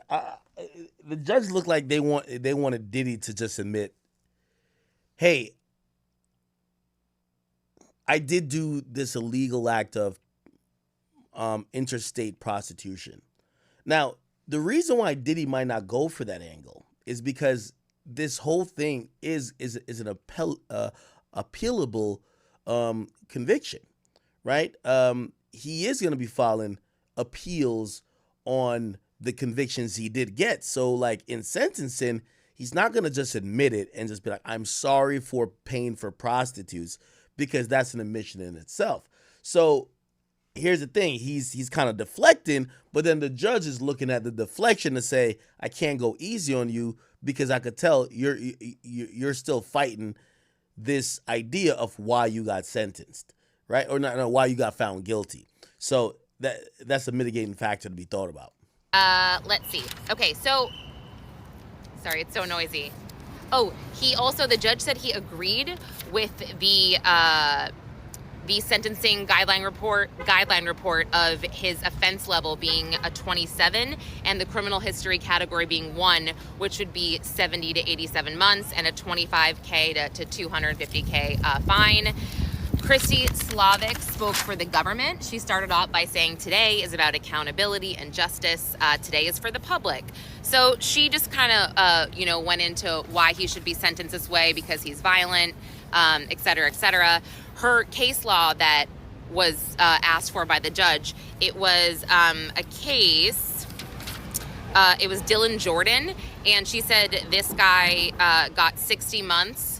The judge looked like they wanted Diddy to just admit, hey, I did do this illegal act of interstate prostitution. Now, the reason why Diddy might not go for that angle is because this whole thing is an appealable conviction, right? He is going to be filing appeals on the convictions he did get. So, like, in sentencing, he's not going to just admit it and just be like, I'm sorry for paying for prostitutes, because that's an admission in itself. So here's the thing, he's kind of deflecting, but then the judge is looking at the deflection to say, I can't go easy on you because I could tell you're still fighting this idea of why you got sentenced, right? Or not, no, why you got found guilty. So that's a mitigating factor to be thought about. Let's see. Okay, so sorry, it's so noisy. Oh, the judge said he agreed with the sentencing guideline report of his offense level being a 27 and the criminal history category being 1, which would be 70 to 87 months and a $25K to $250K fine. Christy Slavic spoke for the government. She started off by saying today is about accountability and justice. Today is for the public. So she just kind of, went into why he should be sentenced this way because he's violent, et cetera, et cetera. Her case law that was asked for by the judge, it was a case, it was Dylan Jordan, and she said this guy got 60 months,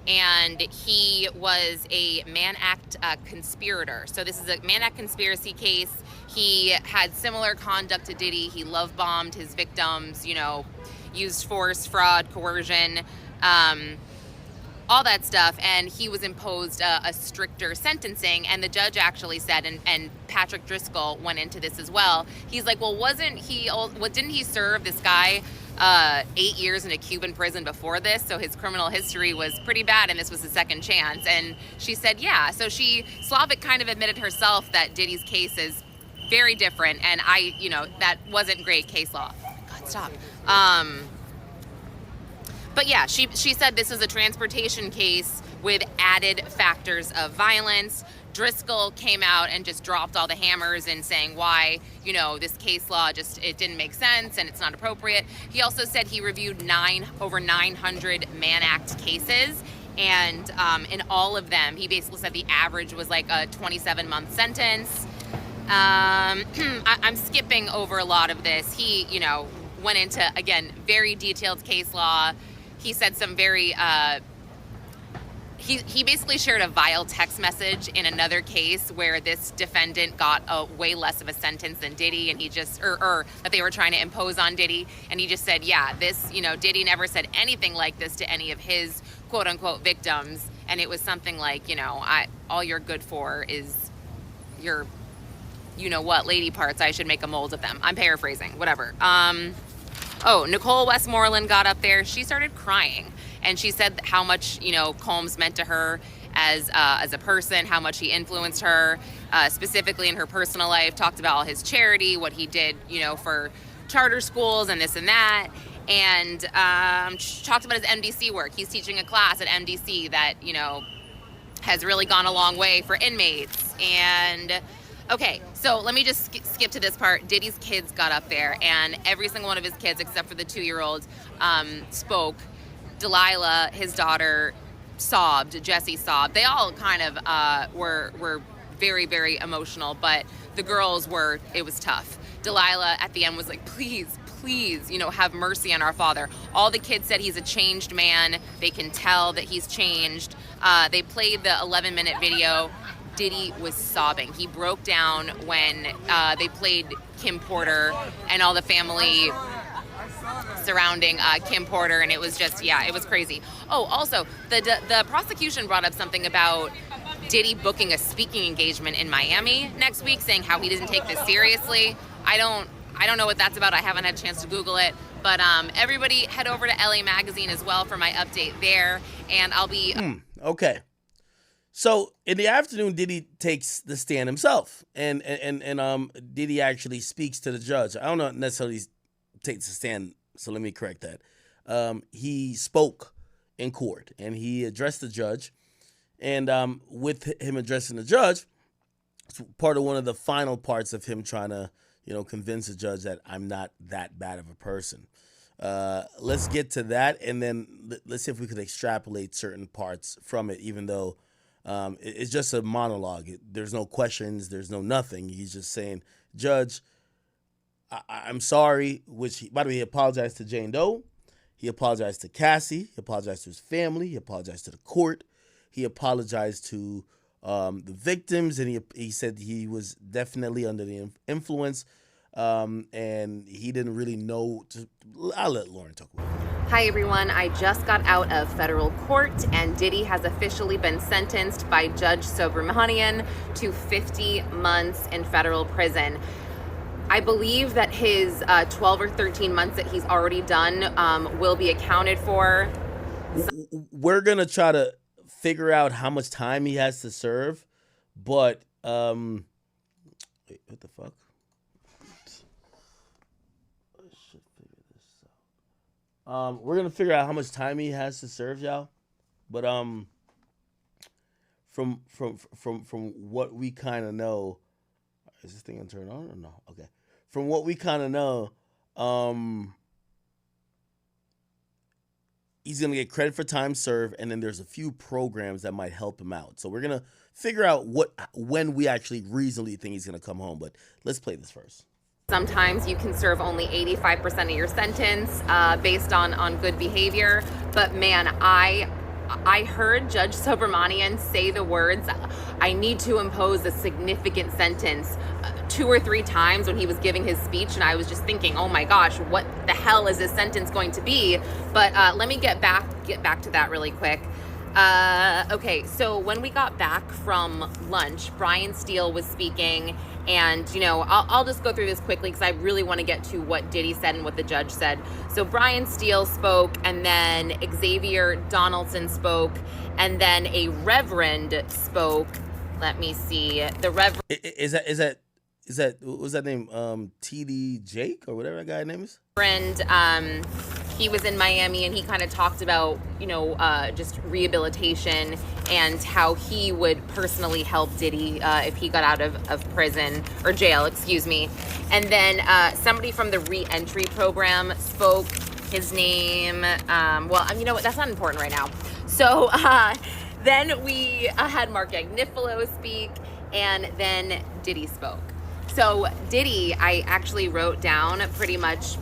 and he was a Mann Act conspirator. So this is a Mann Act conspiracy case. He had similar conduct to Diddy. He love bombed his victims, used force, fraud, coercion, all that stuff, and he was imposed a stricter sentencing. And the judge actually said, and Patrick Driscoll went into this as well, he's like, well, didn't he serve this guy 8 years in a Cuban prison before this? So his criminal history was pretty bad, and this was his second chance. And she said, yeah. So Slavic kind of admitted herself that Diddy's case is very different, and that wasn't great case law. God, stop. But yeah, she said this is a transportation case with added factors of violence. Driscoll came out and just dropped all the hammers in saying why, this case law it didn't make sense and it's not appropriate. He also said he reviewed over 900 Mann Act cases, and in all of them, he basically said the average was like a 27-month sentence. I'm skipping over a lot of this. He, went into, again, very detailed case law. He said some very, he basically shared a vile text message in another case where this defendant got a way less of a sentence than Diddy, and he just, or that they were trying to impose on Diddy. And he just said, yeah, this, Diddy never said anything like this to any of his quote unquote victims. And it was something like, all you're good for is your, lady parts. I should make a mold of them. I'm paraphrasing, whatever. Nicole Westmoreland got up there. She started crying, and she said how much, Combs meant to her as a person, how much he influenced her, specifically in her personal life, talked about all his charity, what he did, for charter schools and this and that. And talked about his MDC work. He's teaching a class at MDC that, has really gone a long way for inmates. And okay, so let me just skip to this part. Diddy's kids got up there, and every single one of his kids, except for the 2-year-old, spoke. Delilah, his daughter, sobbed. Jesse sobbed. They all kind of were very, very emotional, but the girls it was tough. Delilah at the end was like, please, have mercy on our father. All the kids said he's a changed man. They can tell that he's changed. They played the 11-minute video. Diddy was sobbing. He broke down when they played Kim Porter and all the family surrounding Kim Porter, and it was just, it was crazy. Oh, also, the prosecution brought up something about Diddy booking a speaking engagement in Miami next week, saying how he doesn't take this seriously. I don't know what that's about. I haven't had a chance to Google it. But everybody head over to LA Magazine as well for my update there, and I'll be... Okay. So in the afternoon, Diddy takes the stand himself, and Diddy actually speaks to the judge. I don't know necessarily takes the stand, so let me correct that. He spoke in court, and he addressed the judge, and with him addressing the judge, it's part of one of the final parts of him trying to, convince the judge that I'm not that bad of a person. Let's get to that, and then let's see if we could extrapolate certain parts from it, even though it's just a monologue. There's no questions. There's no nothing. He's just saying, Judge, I'm sorry, which, by the way, he apologized to Jane Doe. He apologized to Cassie. He apologized to his family. He apologized to the court. He apologized to the victims, and he said he was definitely under the influence, and he didn't really know. I'll let Lauren talk about it. Hi everyone, I just got out of federal court and Diddy has officially been sentenced by Judge Subramanian to 50 months in federal prison. I believe that his 12 or 13 months that he's already done will be accounted for. We're going to try to figure out how much time he has to serve, but wait, what the fuck? We're gonna figure out how much time he has to serve, y'all. But from what we kind of know, is this thing gonna turn on or no? Okay. From what we kind of know, he's gonna get credit for time served, and then there's a few programs that might help him out. So we're gonna figure out when we actually reasonably think he's gonna come home. But let's play this first. Sometimes you can serve only 85% of your sentence based on good behavior. But man, I heard Judge Subramanian say the words, I need to impose a significant sentence 2 or 3 times when he was giving his speech. And I was just thinking, oh my gosh, what the hell is this sentence going to be? But let me get back to that really quick. Okay, so when we got back from lunch, Brian Steele was speaking, and I'll just go through this quickly because I really want to get to what Diddy said and what the judge said. So Brian Steele spoke, and then Xavier Donaldson spoke, and then a reverend spoke. Let me see. The reverend is that what was that name? TD Jake or whatever that guy's name is? He was in Miami and he kind of talked about, just rehabilitation and how he would personally help Diddy if he got out of prison or jail, excuse me. And then somebody from the re-entry program spoke. His name, well, you know what? That's not important right now. So then we had Mark Agnifilo speak, and then Diddy spoke. So Diddy, I actually wrote down pretty much.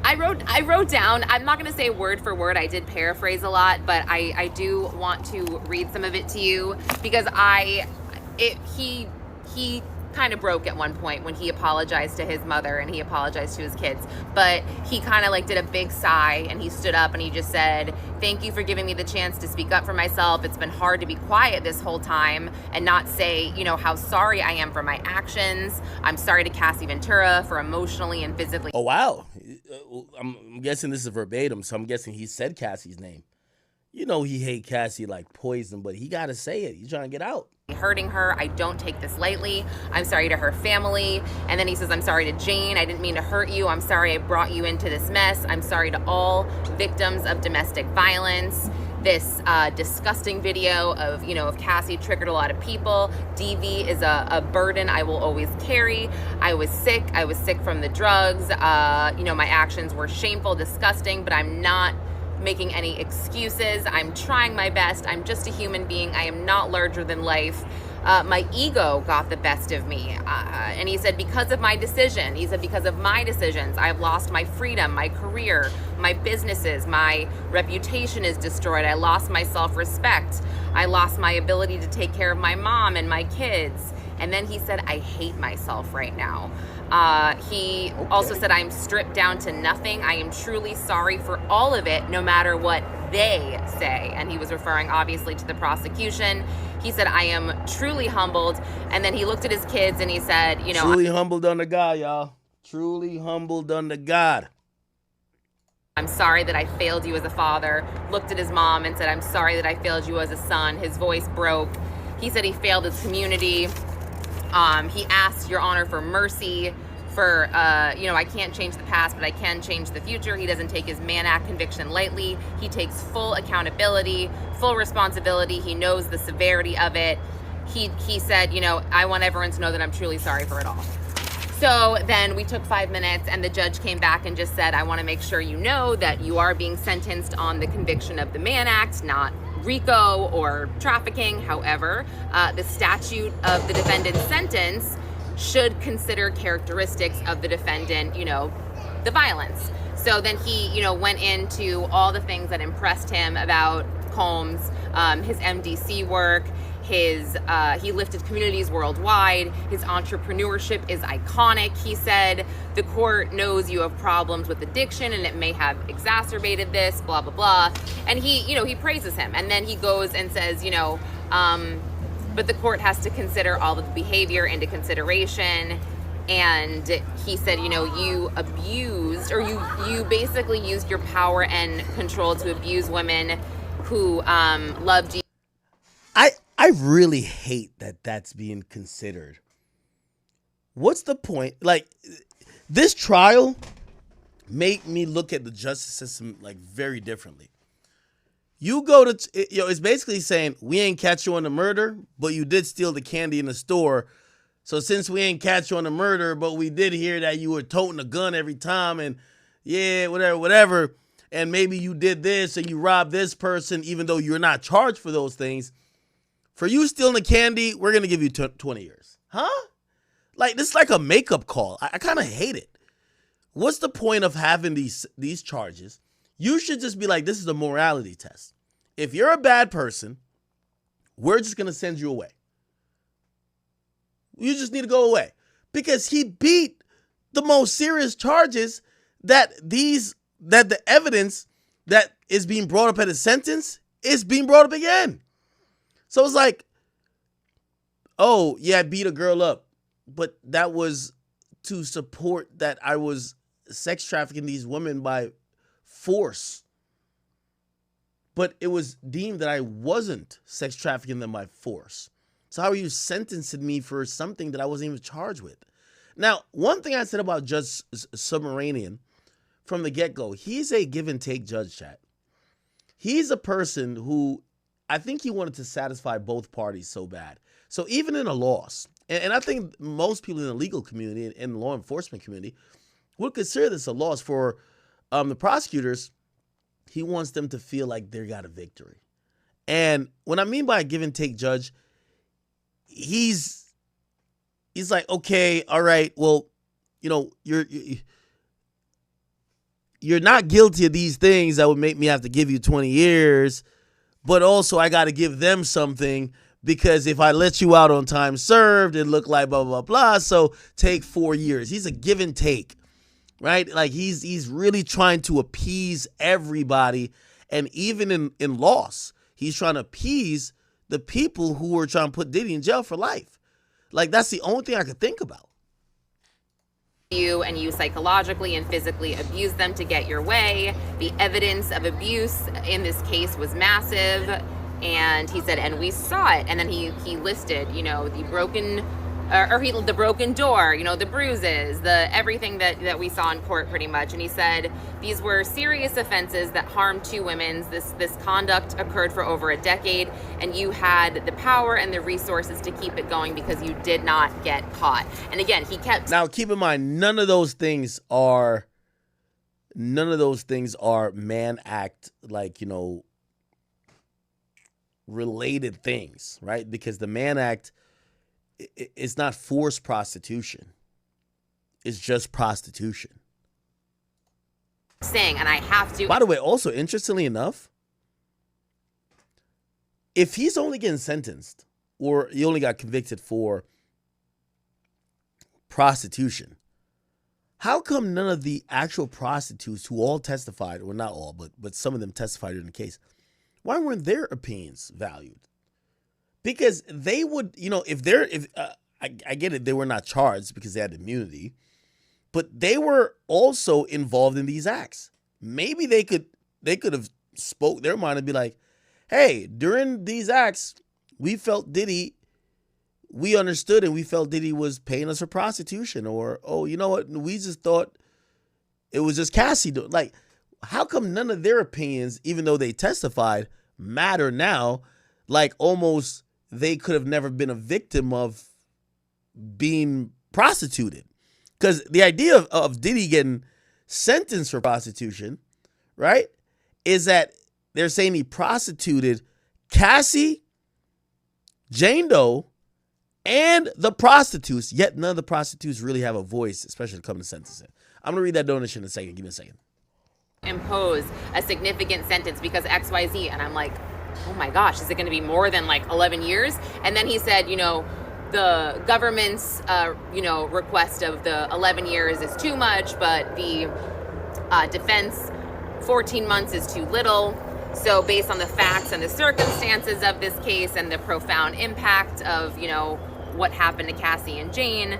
I wrote down, I'm not going to say word for word, I did paraphrase a lot, but I do want to read some of it to you because he kind of broke at one point when he apologized to his mother and he apologized to his kids, but he kind of did a big sigh and he stood up and he just said, thank you for giving me the chance to speak up for myself. It's been hard to be quiet this whole time and not say, how sorry I am for my actions. I'm sorry to Cassie Ventura for emotionally and physically. Oh, wow. I'm guessing this is verbatim, so I'm guessing he said Cassie's name. He hate Cassie like poison, but he got to say it. He's trying to get out. Hurting her. I don't take this lightly. I'm sorry to her family. And then he says, I'm sorry to Jane. I didn't mean to hurt you. I'm sorry I brought you into this mess. I'm sorry to all victims of domestic violence. This disgusting video of Cassie triggered a lot of people. DV is a burden I will always carry. I was sick. I was sick from the drugs. My actions were shameful, disgusting, but I'm not making any excuses. I'm trying my best. I'm just a human being. I am not larger than life. My ego got the best of me. And he said, because of my decision, because of my decisions, I've lost my freedom, my career, my businesses, my reputation is destroyed. I lost my self-respect. I lost my ability to take care of my mom and my kids. And then he said, I hate myself right now. He also said, I'm stripped down to nothing. I am truly sorry for all of it, no matter what they say. And he was referring obviously to the prosecution. He said, I am truly humbled. And then he looked at his kids and he said, truly humbled under God, y'all. Truly humbled under God. I'm sorry that I failed you as a father, looked at his mom and said, I'm sorry that I failed you as a son. His voice broke. He said he failed his community. He asked, Your Honor, for mercy, for, I can't change the past, but I can change the future. He doesn't take his Mann Act conviction lightly. He takes full accountability, full responsibility. He knows the severity of it. He said, I want everyone to know that I'm truly sorry for it all. So then we took 5 minutes and the judge came back and just said, I want to make sure you know that you are being sentenced on the conviction of the Mann Act, not RICO or trafficking. However, the statute of the defendant's sentence should consider characteristics of the defendant, the violence. So then he, went into all the things that impressed him about Combs, his MDC work, he lifted communities worldwide. His entrepreneurship is iconic. He said, the court knows you have problems with addiction and it may have exacerbated this, blah, blah, blah. And he praises him. And then he goes and says, but the court has to consider all of the behavior into consideration. And he said, you abused, or you basically used your power and control to abuse women who loved you. I really hate that that's being considered. What's the point? Like, this trial made me look at the justice system like very differently. You go to, it's basically saying we ain't catch you on the murder, but you did steal the candy in the store. So since we ain't catch you on the murder, but we did hear that you were toting a gun every time and yeah, whatever. And maybe you did this and you robbed this person, even though you're not charged for those things. For you stealing the candy, we're going to give you 20 years. Huh? Like, this is like a makeup call. I kind of hate it. What's the point of having these charges? You should just be like, this is a morality test. If you're a bad person, we're just going to send you away. You just need to go away. Because he beat the most serious charges that the evidence that is being brought up at his sentence is being brought up again. So it's like, oh, yeah, I beat a girl up, but that was to support that I was sex trafficking these women by force. But it was deemed that I wasn't sex trafficking them by force. So how are you sentencing me for something that I wasn't even charged with? Now, one thing I said about Judge Subramanian from the get-go, he's a give and take judge, chat. He's a person who, I think he wanted to satisfy both parties so bad. So even in a loss, and I think most people in the legal community and the law enforcement community would consider this a loss for the prosecutors. He wants them to feel like they got a victory. And what I mean by a give and take judge, he's like, okay, all right, well, you're not guilty of these things that would make me have to give you 20 years. But also I got to give them something because if I let you out on time served, it looked like blah, blah, blah. So take 4 years. He's a give and take, right? Like he's really trying to appease everybody. And even in loss, he's trying to appease the people who were trying to put Diddy in jail for life. Like that's the only thing I could think about. You and you psychologically and physically abuse them to get your way. The evidence of abuse in this case was massive. And he said, and we saw it. And then he listed, the broken the broken door, the bruises, the everything that we saw in court pretty much. And he said these were serious offenses that harmed 2 women. This conduct occurred for over a decade, and you had the power and the resources to keep it going because you did not get caught. And again, he kept. Now, keep in mind, none of those things are Mann Act, related things, right? Because the Mann Act, it's not forced prostitution. It's just prostitution. Saying, and I have to. By the way, also, interestingly enough, if he's only getting sentenced or he only got convicted for prostitution, how come none of the actual prostitutes who all testified, or not all, but some of them testified in the case, why weren't their opinions valued? Because they would, I get it, they were not charged because they had immunity, but they were also involved in these acts. maybe they could have spoke their mind and be like, hey, during these acts, we felt Diddy, we understood and we felt Diddy was paying us for prostitution, or, oh, you know what, we just thought it was just Cassie doing. Like, how come none of their opinions, even though they testified, matter now? Like, almost they could have never been a victim of being prostituted. Because the idea of Diddy getting sentenced for prostitution, right, is that they're saying he prostituted Cassie, Jane Doe, and the prostitutes, yet none of the prostitutes really have a voice, especially coming to sentencing. I'm going to read that donation in a second. Give me a second. Impose a significant sentence because XYZ. And I'm like, oh my gosh, is it going to be more than like 11 years? And then he said, the government's, request of the 11 years is too much, but the defense, 14 months is too little. So based on the facts and the circumstances of this case and the profound impact of, what happened to Cassie and Jane,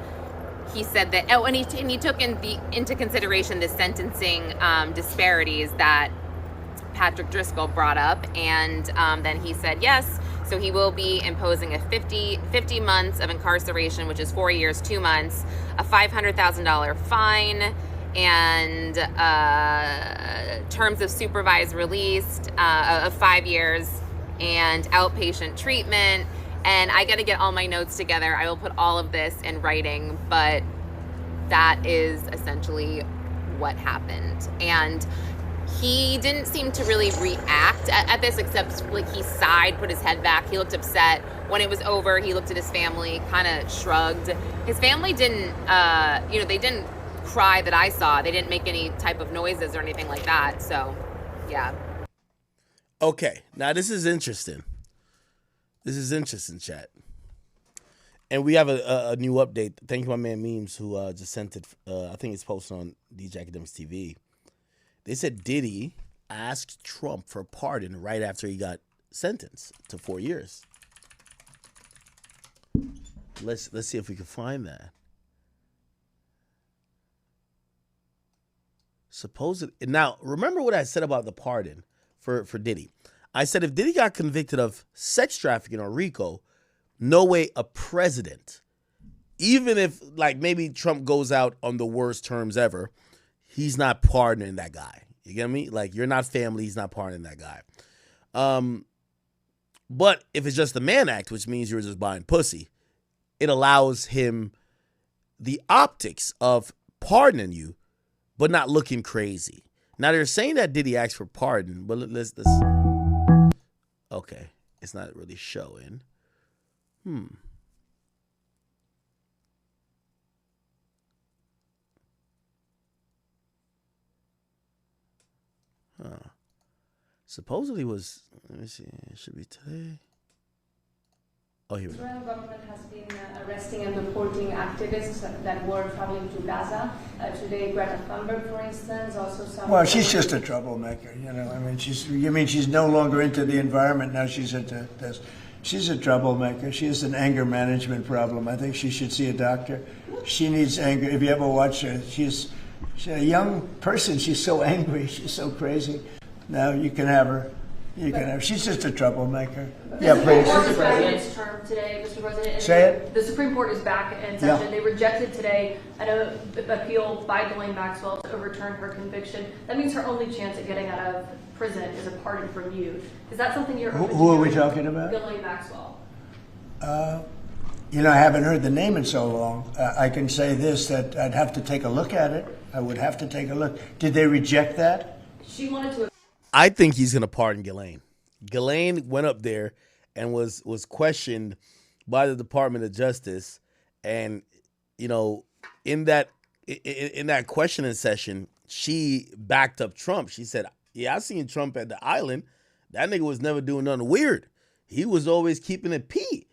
he said that, and he took into consideration the sentencing disparities that Patrick Driscoll brought up. And then he said yes. So he will be imposing a 50 months of incarceration, which is 4 years, 2 months, a $500,000 fine, and terms of supervised release of 5 years, and outpatient treatment. And I got to get all my notes together. I will put all of this in writing, but that is essentially what happened. And he didn't seem to really react at this, except like he sighed, put his head back. He looked upset. When it was over, he looked at his family, kind of shrugged. His family didn't, they didn't cry that I saw. They didn't make any type of noises or anything like that. So, yeah. Okay, now this is interesting. This is interesting, chat. And we have a new update. Thank you, my man Memes, who just sent it. I think it's posted on DJ Akademiks TV. They said Diddy asked Trump for a pardon right after he got sentenced to 4 years. Let's see if we can find that. Now, remember what I said about the pardon for Diddy. I said if Diddy got convicted of sex trafficking or RICO, no way a president, even if like maybe Trump goes out on the worst terms ever, he's not pardoning that guy. You get me? Like, you're not family, he's not pardoning that guy. But if it's just the Mann Act, which means you're just buying pussy, it allows him the optics of pardoning you, but not looking crazy. Now, they're saying that Diddy asked for pardon, but let's okay, it's not really showing. Supposedly was, let me see, it should be today. Oh, here we go. The Israeli government has been arresting and deporting activists that were traveling to Gaza. Today, Greta Thunberg, for instance, also some... Well, she's just a troublemaker, I mean, she's no longer into the environment, now she's into this. She's a troublemaker. She has an anger management problem. I think she should see a doctor. She needs anger. If you ever watch her, she's a young person. She's so angry. She's so crazy. Now you can have her. She's just a troublemaker. Yeah, please. The Supreme Court is back in its term today, Mr. President. Say it. The Supreme Court is back in session. Yeah. They rejected today an appeal by Ghislaine Maxwell to overturn her conviction. That means her only chance at getting out of prison is a pardon from you. Is that something you're open to? Who are we talking about? Ghislaine Maxwell. I haven't heard the name in so long. I can say this, that I'd have to take a look at it. I would have to take a look. Did they reject that? She wanted to... I think he's going to pardon Ghislaine. Ghislaine went up there and was questioned by the Department of Justice. And, in that questioning session, she backed up Trump. She said, yeah, I seen Trump at the island. That nigga was never doing nothing weird. He was always keeping it P.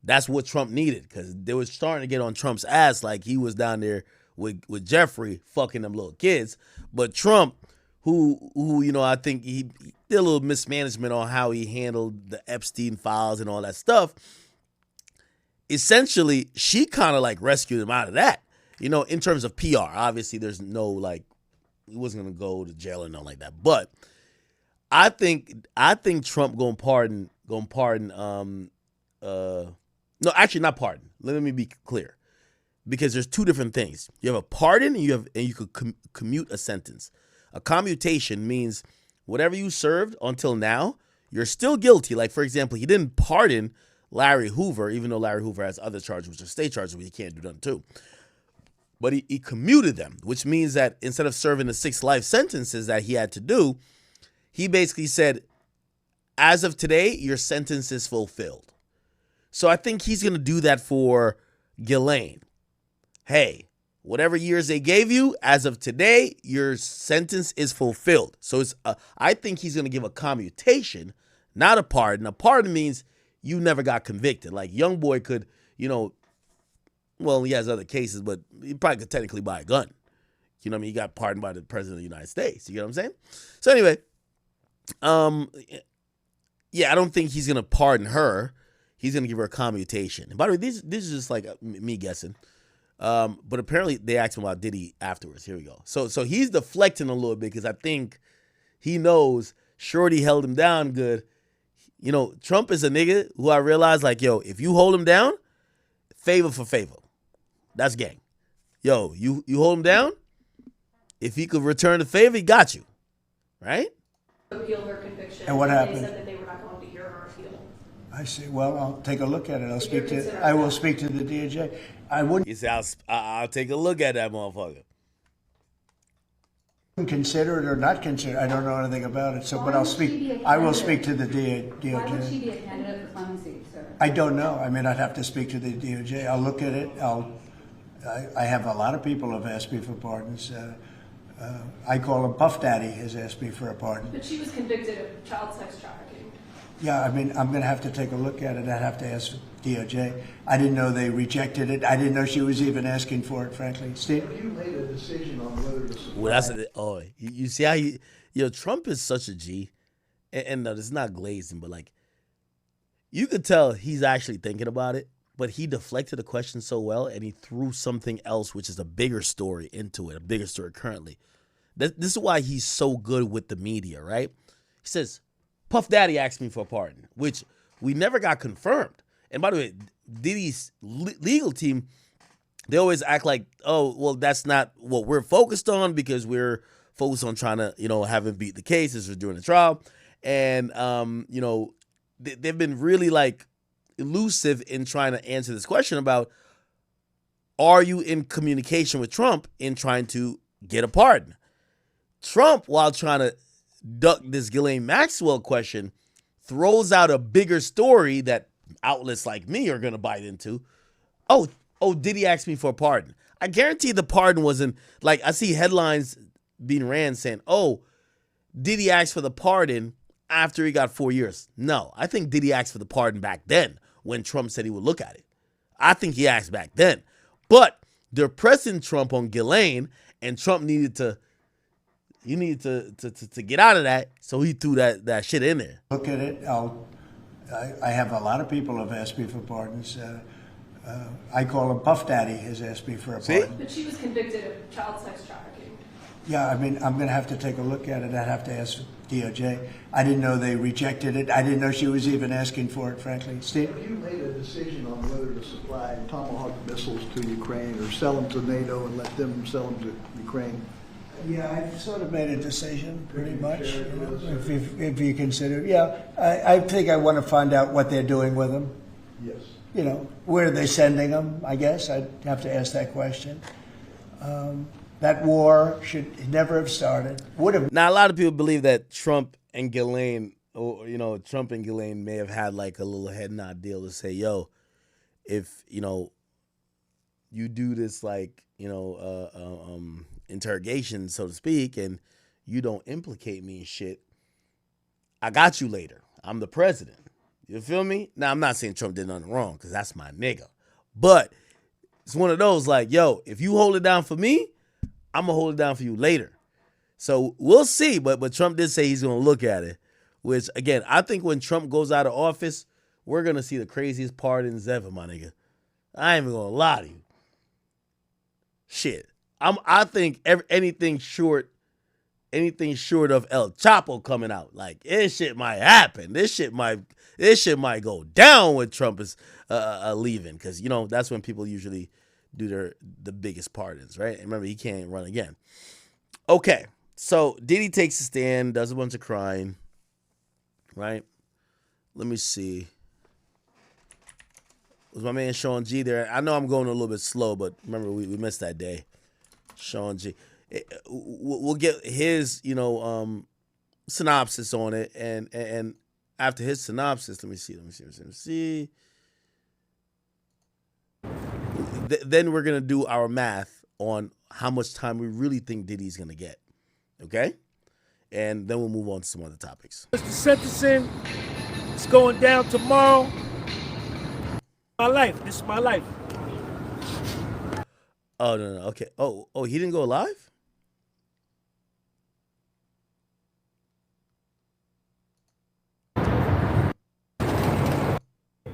That's what Trump needed, because they was starting to get on Trump's ass like he was down there with Jeffrey fucking them little kids. But Trump, who I think he did a little mismanagement on how he handled the Epstein files and all that stuff. Essentially, she kind of like rescued him out of that. In terms of PR, obviously there's no he wasn't gonna go to jail or nothing like that. But I think Trump gonna pardon. No, actually not pardon. Let me be clear, because there's two different things. You have a pardon, and you could commute a sentence. A commutation means whatever you served until now, you're still guilty. Like, for example, he didn't pardon Larry Hoover, even though Larry Hoover has other charges, which are state charges, which he can't do nothing too. But he commuted them, which means that instead of serving the 6 life sentences that he had to do, he basically said, as of today, your sentence is fulfilled. So I think he's going to do that for Ghislaine. Hey, whatever years they gave you, as of today, your sentence is fulfilled. So I think he's going to give a commutation, not a pardon. A pardon means you never got convicted. Like, Youngboy could, well, he has other cases, but he probably could technically buy a gun. You know what I mean? He got pardoned by the president of the United States. You get what I'm saying? So anyway, yeah, I don't think he's going to pardon her. He's going to give her a commutation. And by the way, this is just like me guessing. But apparently they asked him about Diddy afterwards. Here we go. So he's deflecting a little bit because I think he knows Shorty held him down good. Trump is a nigga who I realize, like, yo, if you hold him down, favor for favor. That's gang. Yo, you hold him down. If he could return the favor, he got you. Right? Appeal her conviction. And what happened? They said that they were not going to hear her appeal. I see. Well, I'll take a look at it. I will speak to the DOJ. I wouldn't. You say I'll take a look at that motherfucker. Consider it or not consider it. I don't know anything about it. So, but I'll speak. I will speak to the DOJ. Why would she be a candidate for clemency, sir? I don't know. I mean, I'd have to speak to the DOJ. I'll look at it. I have a lot of people who have asked me for pardons. I call him Puff Daddy has asked me for a pardon. But she was convicted of child sex trafficking. Yeah, I mean, I'm going to have to take a look at it. I'd have to ask DOJ. I didn't know they rejected it. I didn't know she was even asking for it, frankly. Steve? Have you made a decision on whether to supply? Well, you see how Trump is such a G. And no, this is not glazing, but like, you could tell he's actually thinking about it, but he deflected the question so well and he threw something else, which is a bigger story into it, a bigger story currently. This is why he's so good with the media, right? He says, Puff Daddy asked me for a pardon, which we never got confirmed. And by the way, Diddy's legal team, they always act like, oh, well, that's not what we're focused on because we're focused on trying to, have him beat the case as we're doing the trial. And, they've been really like elusive in trying to answer this question about, are you in communication with Trump in trying to get a pardon? Trump, while trying to duck this Ghislaine Maxwell question, throws out a bigger story that outlets like me are going to bite into. Oh, Diddy asked me for a pardon. I guarantee the pardon wasn't, like, I see headlines being ran saying, oh, Diddy asked for the pardon after he got 4 years. No, I think Diddy asked for the pardon back then when Trump said he would look at it. I think he asked back then. But they're pressing Trump on Ghislaine, and Trump needed to get out of that, so he threw that shit in there. Look at it. I have a lot of people who have asked me for pardons. I call him Puff Daddy has asked me for a pardon. But she was convicted of child sex trafficking. Yeah, I mean, I'm going to have to take a look at it. I'd have to ask DOJ. I didn't know they rejected it. I didn't know she was even asking for it, frankly. Steve? Have you made a decision on whether to supply Tomahawk missiles to Ukraine or sell them to NATO and let them sell them to Ukraine? Yeah, I've sort of made a decision, pretty much. If you consider, yeah, I think I want to find out what they're doing with them. Yes. Where are they sending them? I guess I'd have to ask that question. That war should never have started. Would have. Now, a lot of people believe that Trump and Ghislaine may have had like a little head nod deal to say, yo, if, you do this like, interrogation, so to speak, and you don't implicate me in shit, I got you later. I'm the president. You feel me? Now, I'm not saying Trump did nothing wrong because that's my nigga. But it's one of those like, yo, if you hold it down for me, I'm going to hold it down for you later. So we'll see. But Trump did say he's going to look at it, which, again, I think when Trump goes out of office, we're going to see the craziest pardons ever, my nigga. I ain't even going to lie to you. Shit. I think anything short anything short of El Chapo coming out. Like, this shit might happen. This shit might go down when Trump is leaving, because you know that's when people usually do the biggest pardons, right? And remember, he can't run again. Okay, so Diddy takes a stand, does a bunch of crying, right? Let me see. Was my man Sean G there? I know I'm going a little bit slow, but remember, we missed that day. Sean G. We'll get his, synopsis on it, and after his synopsis, let me see. Then we're gonna do our math on how much time we really think Diddy's gonna get, okay? And then we'll move on to some other topics. Mr. Sentencing, it's going down tomorrow. This is my life. Oh no, okay. Oh, he didn't go live?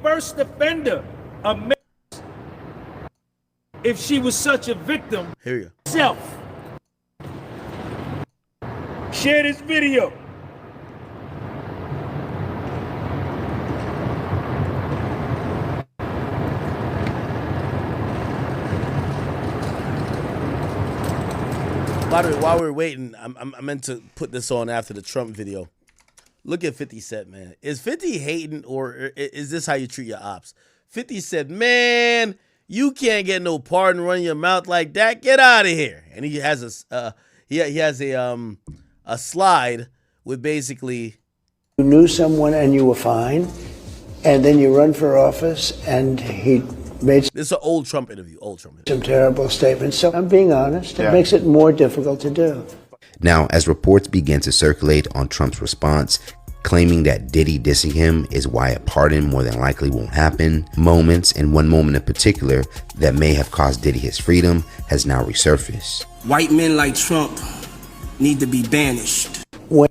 First offender, if she was such a victim. Here you go. Self. Share this video. By the way, while we're waiting, I meant to put this on after the Trump video. Look at 50 Cent, man. Is 50 hating, or is this how you treat your ops? 50 said, man, you can't get no pardon running your mouth like that. Get out of here. And he has a slide with basically, you knew someone and you were fine, and then you run for office, and he made this is an old Trump interview. Some terrible statements. So I'm being honest. It makes it more difficult to do. Now, as reports begin to circulate on Trump's response, claiming that Diddy dissing him is why a pardon more than likely won't happen, moments, and one moment in particular that may have cost Diddy his freedom has now resurfaced. White men like Trump need to be banished. When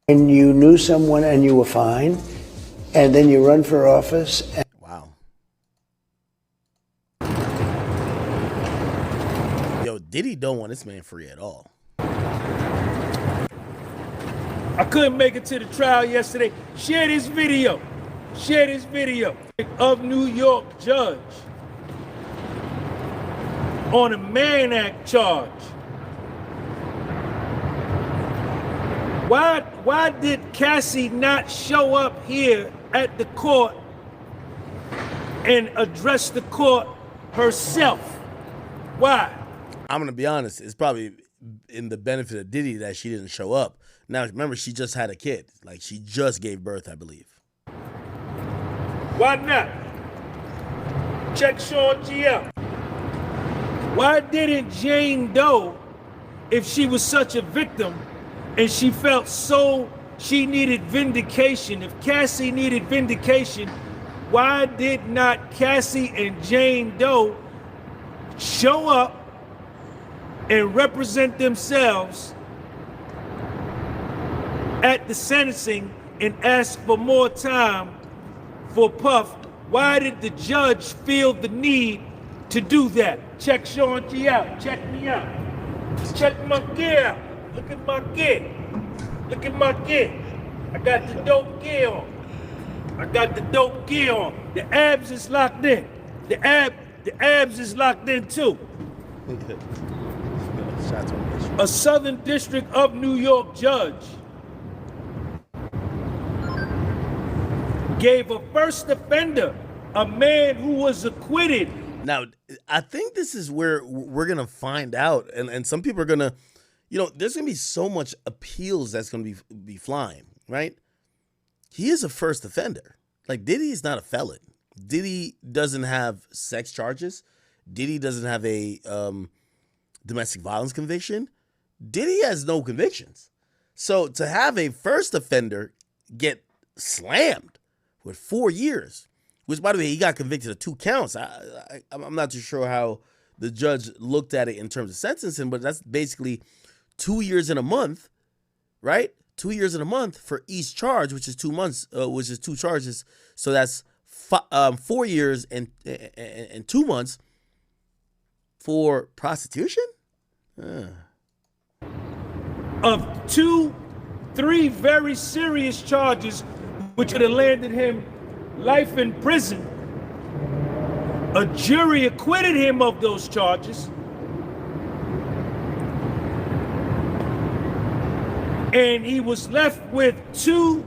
you knew someone and you were fine, and then you run for office. Wow. Yo, Diddy don't want this man free at all. I couldn't make it to the trial yesterday. Share this video. Share this video of New York judge on a Mann Act charge. Why did Cassie not show up here at the court and address the court herself? Why? I'm going to be honest. It's probably in the benefit of Diddy that she didn't show up. Now, remember, she just had a kid. Like, she just gave birth, I believe. Why not? Check Sean G out. Why didn't Jane Doe, if she was such a victim and she felt so she needed vindication, if Cassie needed vindication, why did not Cassie and Jane Doe show up and represent themselves at the sentencing and ask for more time for Puff? Why did the judge feel the need to do that? Check Sean G out. Check me out. Check my gear out. Look at my gear. Look at my gear. I got the dope gear on. I got the dope gear on. The abs is locked in. The abs is locked in too. A Southern District of New York judge gave a first offender, a man who was acquitted. Now, I think this is where we're going to find out, and some people are going to, there's going to be so much appeals that's going to be flying, right? He is a first offender. Like, Diddy is not a felon. Diddy doesn't have sex charges. Diddy doesn't have a domestic violence conviction. Diddy has no convictions. So to have a first offender get slammed with 4 years, which, by the way, he got convicted of 2 counts. I'm not too sure how the judge looked at it in terms of sentencing, but that's basically 2 years and a month, right? 2 years and a month for each charge, which is 2 months, which is 2 charges. So that's 4 years and 2 months. for prostitution? Of 3 very serious charges, which would have landed him life in prison. A jury acquitted him of those charges. And he was left with 2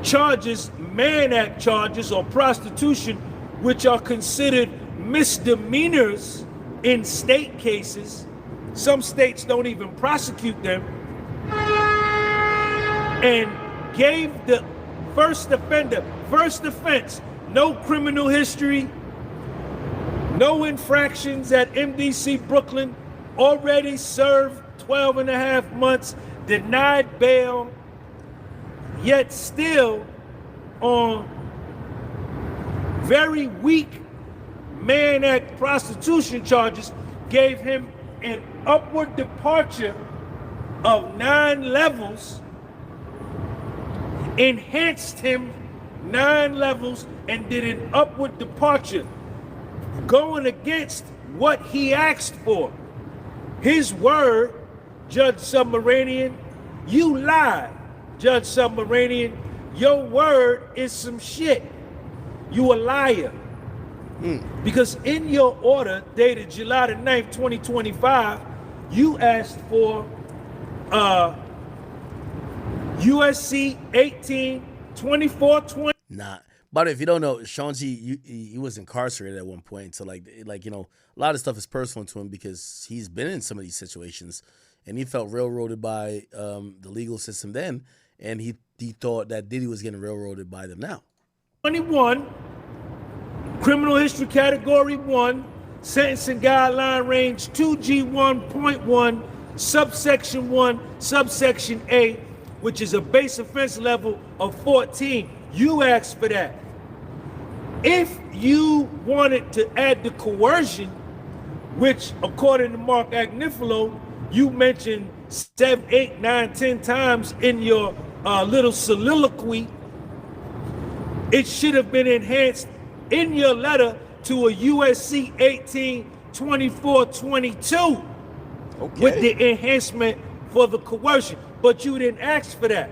charges, Mann Act charges or prostitution, which are considered misdemeanors in state cases. Some states don't even prosecute them. And gave the first offense, no criminal history, no infractions at MDC Brooklyn, already served 12 and a half months, denied bail, yet still on very weak Mann Act prostitution charges, gave him an upward departure of 9 levels, enhanced him 9 levels, and did an upward departure, going against what he asked for. His word, Judge Submarinian, you lied, Judge Submarinian. Your word is some shit. You a liar. Because in your order dated July the 9th, 2025, you asked for USC 18-24-20. Nah. But if you don't know, Sean G, he was incarcerated at one point. So like you know, a lot of stuff is personal to him because he's been in some of these situations, and he felt railroaded by the legal system then, and he thought that Diddy was getting railroaded by them now. 21, criminal history category 1, sentencing guideline range 2G1.1, subsection 1, subsection A, which is a base offense level of 14. You asked for that. If you wanted to add the coercion, which according to Mark Agnifilo, you mentioned 7, 8, 9, 10 times in your little soliloquy, it should have been enhanced in your letter to a USC 18-24-22 with the enhancement for the coercion. But you didn't ask for that.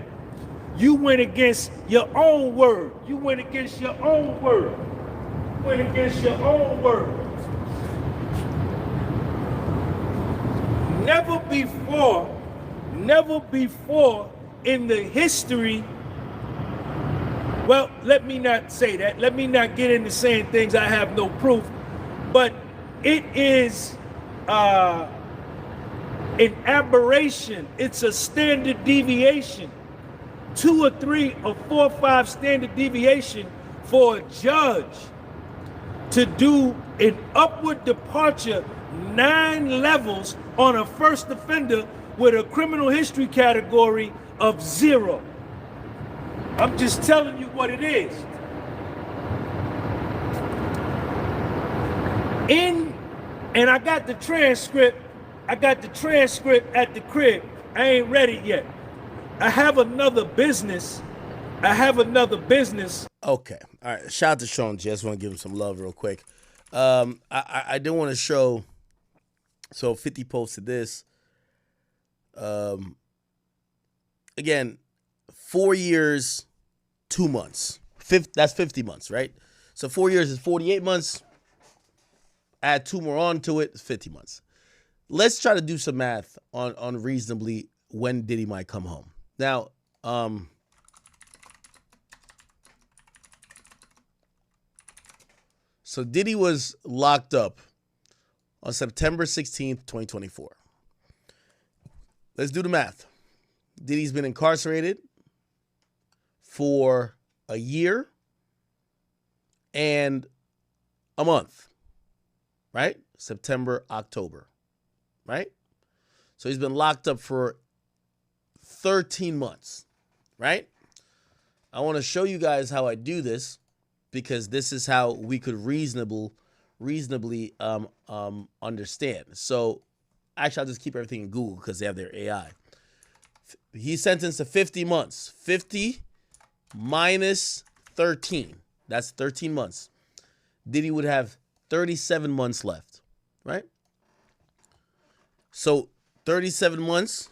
You went against your own word. You went against your own word. Went against your own word. Never before in the history, well, let me not say that. Let me not get into saying things I have no proof, but it is an aberration. It's a standard deviation. 2 or 3 or 4 or 5 standard deviation for a judge to do an upward departure 9 levels on a first offender with a criminal history category of 0. I'm just telling you what it is. And I got the transcript. I got the transcript at the crib. I ain't ready yet. I have another business. Okay. All right. Shout out to Sean G. I just want to give him some love real quick. I do want to show. So 50 posted this. Again, 4 years, 2 months. That's 50 months, right? So 4 years is 48 months. Add 2 more on to it, it's 50 months. Let's try to do some math on reasonably when Diddy might come home. Now, so Diddy was locked up on September 16th, 2024. Let's do the math. Diddy's been incarcerated for a year and a month, right? September, October, right? So he's been locked up for 13 months, right? I want to show you guys how I do this because this is how we could reasonably understand. So actually, I'll just keep everything in Google because they have their AI. He's sentenced to 50 months. 50 minus 13. That's 13 months. Diddy would have 37 months left, right? So 37 months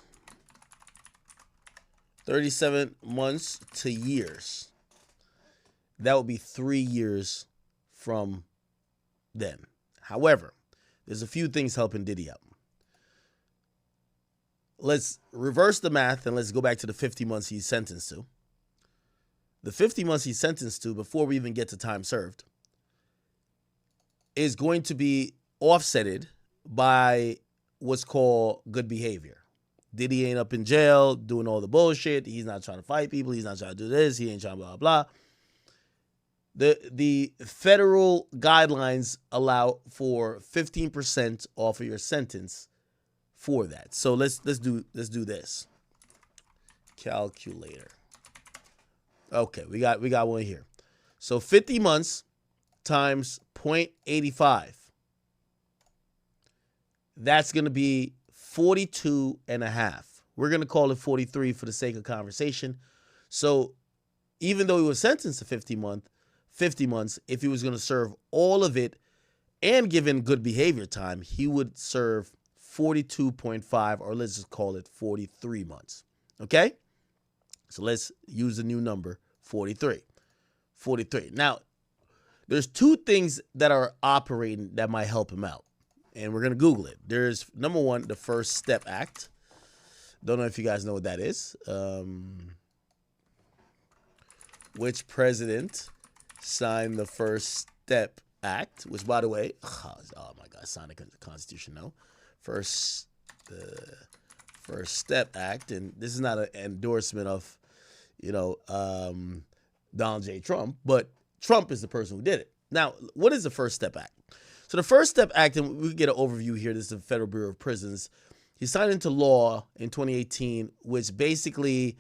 to years. That would be 3 years from then. However, there's a few things helping Diddy out. Let's reverse the math and let's go back to the 50 months he's sentenced to. The 50 months he's sentenced to, before we even get to time served, is going to be offsetted by what's called good behavior. Diddy ain't up in jail doing all the bullshit. He's not trying to fight people. He's not trying to do this. He ain't trying to blah, blah. The federal guidelines allow for 15% off of your sentence for that. So let's do this. Calculator. Okay, we got one here. So 50 months times 0.85. That's going to be 42 and a half. We're going to call it 43 for the sake of conversation. So even though he was sentenced to 50 months, if he was going to serve all of it and given good behavior time, he would serve 42.5, or let's just call it 43 months. Okay? So let's use the new number, 43. 43. Now, there's two things that are operating that might help him out. And we're going to Google it. There's, number one, the First Step Act. Don't know if you guys know what that is. Which president signed the First Step Act? Which, by the way, oh my God, signed the Constitution, no. First Step Act. And this is not an endorsement of, Donald J. Trump, but Trump is the person who did it. Now, what is the First Step Act? So the First Step Act, and we get an overview here. This is the Federal Bureau of Prisons. He signed into law in 2018, which basically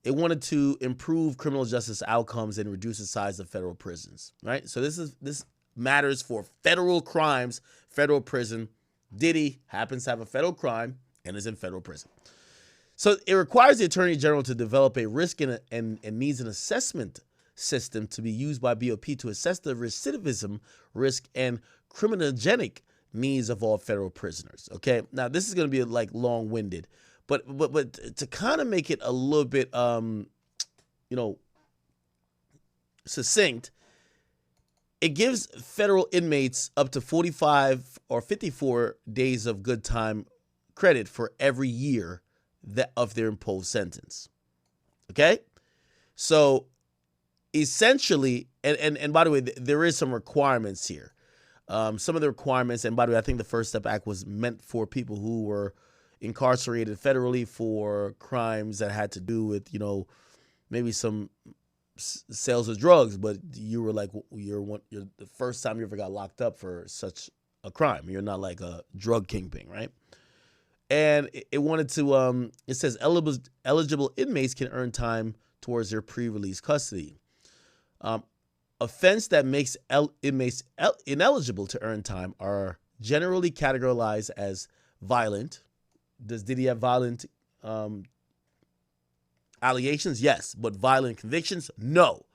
it wanted to improve criminal justice outcomes and reduce the size of federal prisons, right? So this matters for federal crimes, federal prison. Diddy happens to have a federal crime and is in federal prison. So it requires the Attorney General to develop a risk and needs an assessment system to be used by BOP to assess the recidivism risk and criminogenic needs of all federal prisoners. Okay, now this is going to be like long-winded, but to kind of make it a little bit succinct, it gives federal inmates up to 45 or 54 days of good time credit for every year of their imposed sentence. Okay, so essentially, and by the way, there is some requirements here. Some of the requirements, and by the way, I think the First Step Act was meant for people who were incarcerated federally for crimes that had to do with, maybe some sales of drugs, but you were like, you're the first time you ever got locked up for such a crime. You're not like a drug kingpin, right? And it wanted to, it says eligible inmates can earn time towards their pre-release custody. Offense that makes inmates ineligible to earn time are generally categorized as violent. Does Diddy have violent allegations? Yes. But violent convictions? No.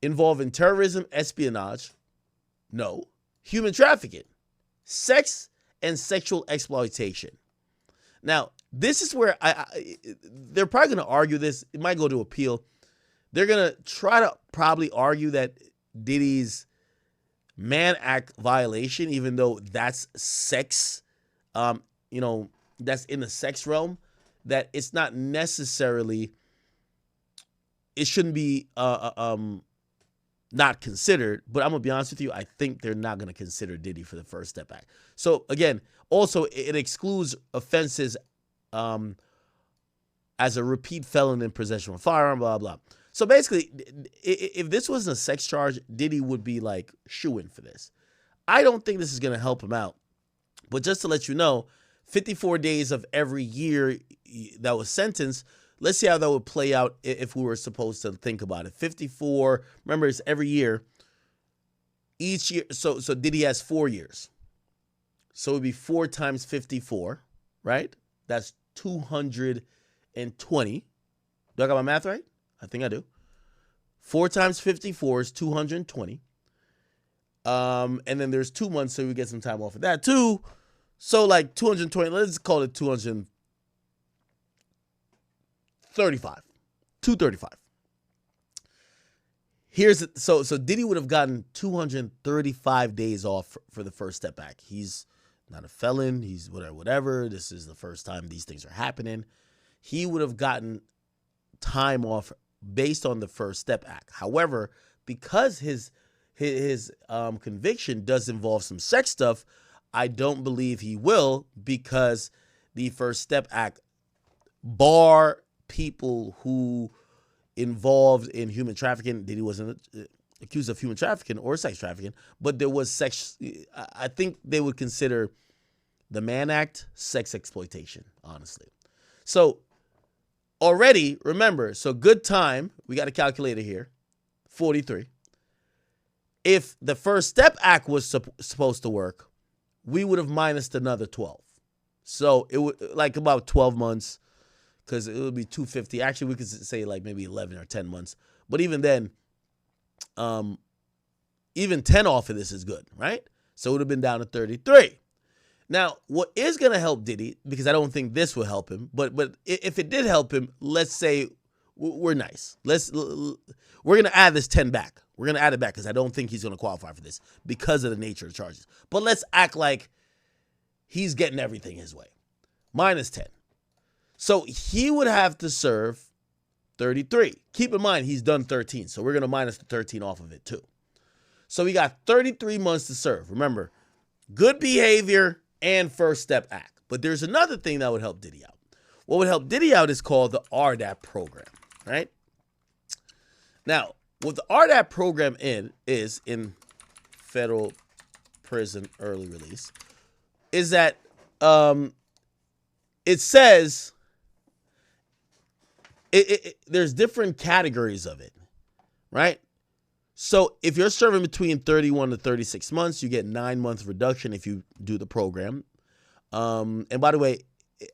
Involving terrorism, espionage? No. Human trafficking? Sex and sexual exploitation. Now, this is where they're probably going to argue this. It might go to appeal. They're going to try to probably argue that Diddy's Mann Act violation, even though that's sex, that's in the sex realm, that it's not necessarily, it shouldn't be not considered. But I'm going to be honest with you, I think they're not going to consider Diddy for the First Step Act. So again, also it excludes offenses as a repeat felon in possession of a firearm, blah, blah. So basically, if this wasn't a sex charge, Diddy would be like shoo-in for this. I don't think this is going to help him out. But just to let you know, 54 days of every year that was sentenced, let's see how that would play out if we were supposed to think about it. 54, remember, it's every year. Each year, so Diddy has 4 years. So it would be 4 times 54, right? That's 220. Do I got my math right? I think I do. 4 times 54 is 220. And then there's 2 months, so we get some time off of that too. So like 220, let's call it 235. 235. So Diddy would have gotten 235 days off for the First Step Act. He's not a felon. He's whatever. This is the first time these things are happening. He would have gotten time off based on the First Step Act. However, because his conviction does involve some sex stuff, I don't believe he will, because the First Step Act bar people who involved in human trafficking. Diddy wasn't accused of human trafficking or sex trafficking, but there was sex. I think they would consider the Mann Act sex exploitation, honestly. So already, remember, so good time, we got a calculator here, 43. If the First Step Act was supposed to work, we would have minused another 12. So it would like about 12 months, because it would be 250. Actually, we could say like maybe 11 or 10 months. But even then, even 10 off of this is good, right? So it would have been down to 33. Now, what is going to help Diddy, because I don't think this will help him, but if it did help him, let's say we're nice. We're going to add this 10 back. We're going to add it back because I don't think he's going to qualify for this because of the nature of the charges. But let's act like he's getting everything his way. Minus 10. So he would have to serve 33. Keep in mind, he's done 13. So we're going to minus the 13 off of it too. So we got 33 months to serve. Remember, good behavior and First Step Act. But there's another thing that would help Diddy out. What would help Diddy out is called the RDAP program, right? Now, what the RDAP program is in federal prison early release is that it says there's different categories of it, right? So if you're serving between 31 to 36 months, you get 9 months reduction if you do the program. And by the way,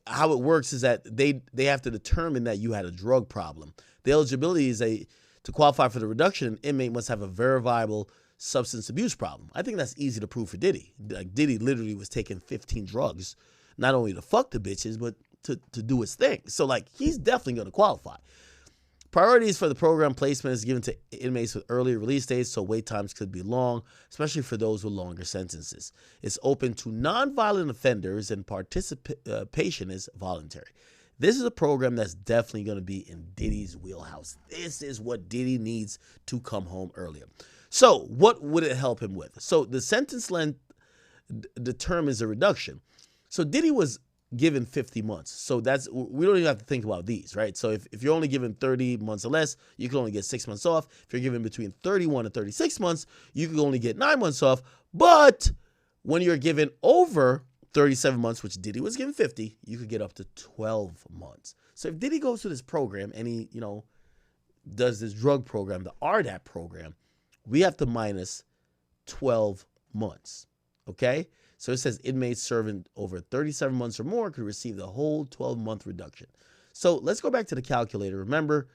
how it works is that they have to determine that you had a drug problem. The eligibility is to qualify for the reduction, an inmate must have a verifiable substance abuse problem. I think that's easy to prove for Diddy. Like Diddy literally was taking 15 drugs, not only to fuck the bitches, but to do his thing. So like he's definitely going to qualify. Priorities for the program placement is given to inmates with early release dates, so wait times could be long, especially for those with longer sentences. It's open to nonviolent offenders and participation is voluntary. This is a program that's definitely going to be in Diddy's wheelhouse. This is what Diddy needs to come home earlier. So what would it help him with? So the sentence length determines a reduction. So Diddy was given 50 months. So we don't even have to think about these, right? So if you're only given 30 months or less, you can only get 6 months off. If you're given between 31 and 36 months, you can only get 9 months off. But when you're given over 37 months, which Diddy was given 50, you could get up to 12 months. So if Diddy goes to this program and he, does this drug program, the RDAP program, we have to minus 12 months, okay? So it says inmates serving over 37 months or more could receive the whole 12-month reduction. So let's go back to the calculator. Remember,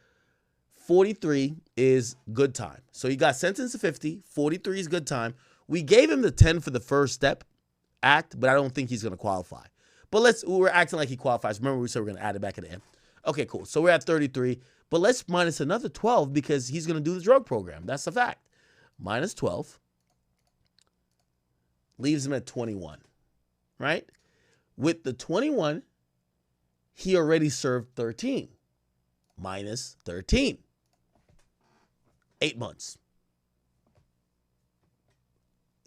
43 is good time. So he got sentenced to 50. 43 is good time. We gave him the 10 for the First Step Act, but I don't think he's going to qualify. But we're acting like he qualifies. Remember, we said we're going to add it back at the end. Okay, cool. So we're at 33. But let's minus another 12 because he's going to do the drug program. That's a fact. Minus 12. Leaves him at 21, right? With the 21, he already served 13. Minus 13. 8 months.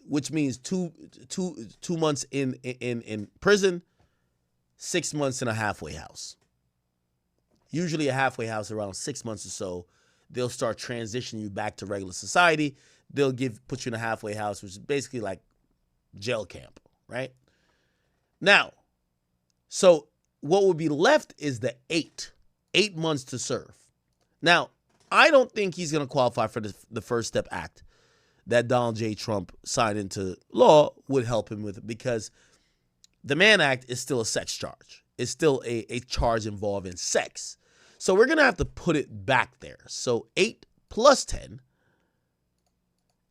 Which means two months in prison, 6 months in a halfway house. Usually a halfway house around 6 months or so, they'll start transitioning you back to regular society. They'll put you in a halfway house, which is basically like jail camp, right? Now, so what would be left is the 8 months to serve. Now, I don't think he's going to qualify for the First Step Act that Donald J. Trump signed into law would help him with it because the Mann Act is still a sex charge. It's still a charge involving sex. So we're going to have to put it back there. So 8 plus 10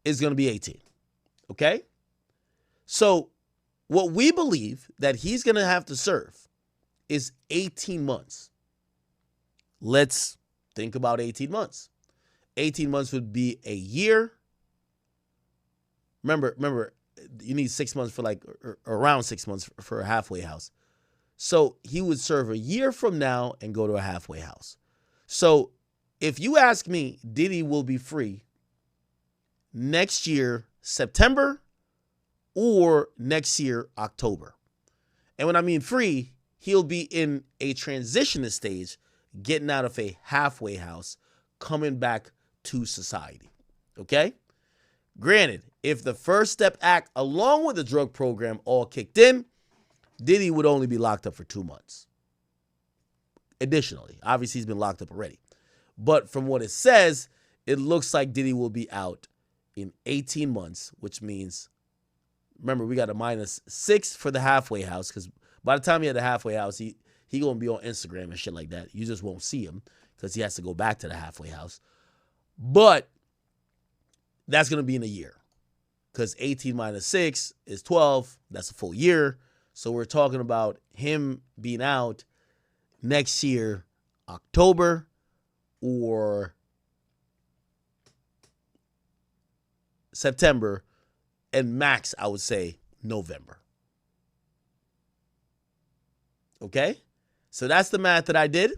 is going to be 18. Okay? So what we believe that he's going to have to serve is 18 months. Let's think about 18 months. 18 months would be a year. Remember, you need 6 months for around 6 months for a halfway house. So he would serve a year from now and go to a halfway house. So if you ask me, Diddy will be free next year, September, or next year, October. And when I mean free, he'll be in a transition stage, getting out of a halfway house, coming back to society. Okay? Granted, if the First Step Act, along with the drug program, all kicked in, Diddy would only be locked up for 2 months. Additionally, obviously he's been locked up already. But from what it says, it looks like Diddy will be out in 18 months, which means, remember, we got a -6 for the halfway house, because by the time he had the halfway house, he going to be on Instagram and shit like that. You just won't see him because he has to go back to the halfway house. But that's going to be in a year, because 18 minus 6 is 12. That's a full year. So we're talking about him being out next year, October, or September, and max, I would say, November. Okay? So that's the math that I did.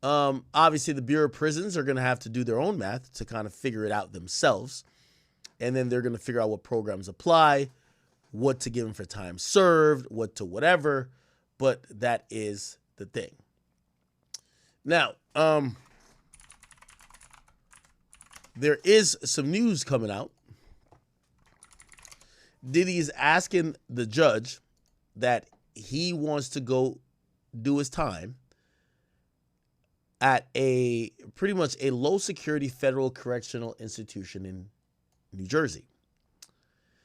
Obviously, the Bureau of Prisons are going to have to do their own math to kind of figure it out themselves. And then they're going to figure out what programs apply, what to give them for time served, what to whatever. But that is the thing. Now, there is some news coming out. Diddy is asking the judge that he wants to go do his time at a pretty much a low security federal correctional institution in New Jersey.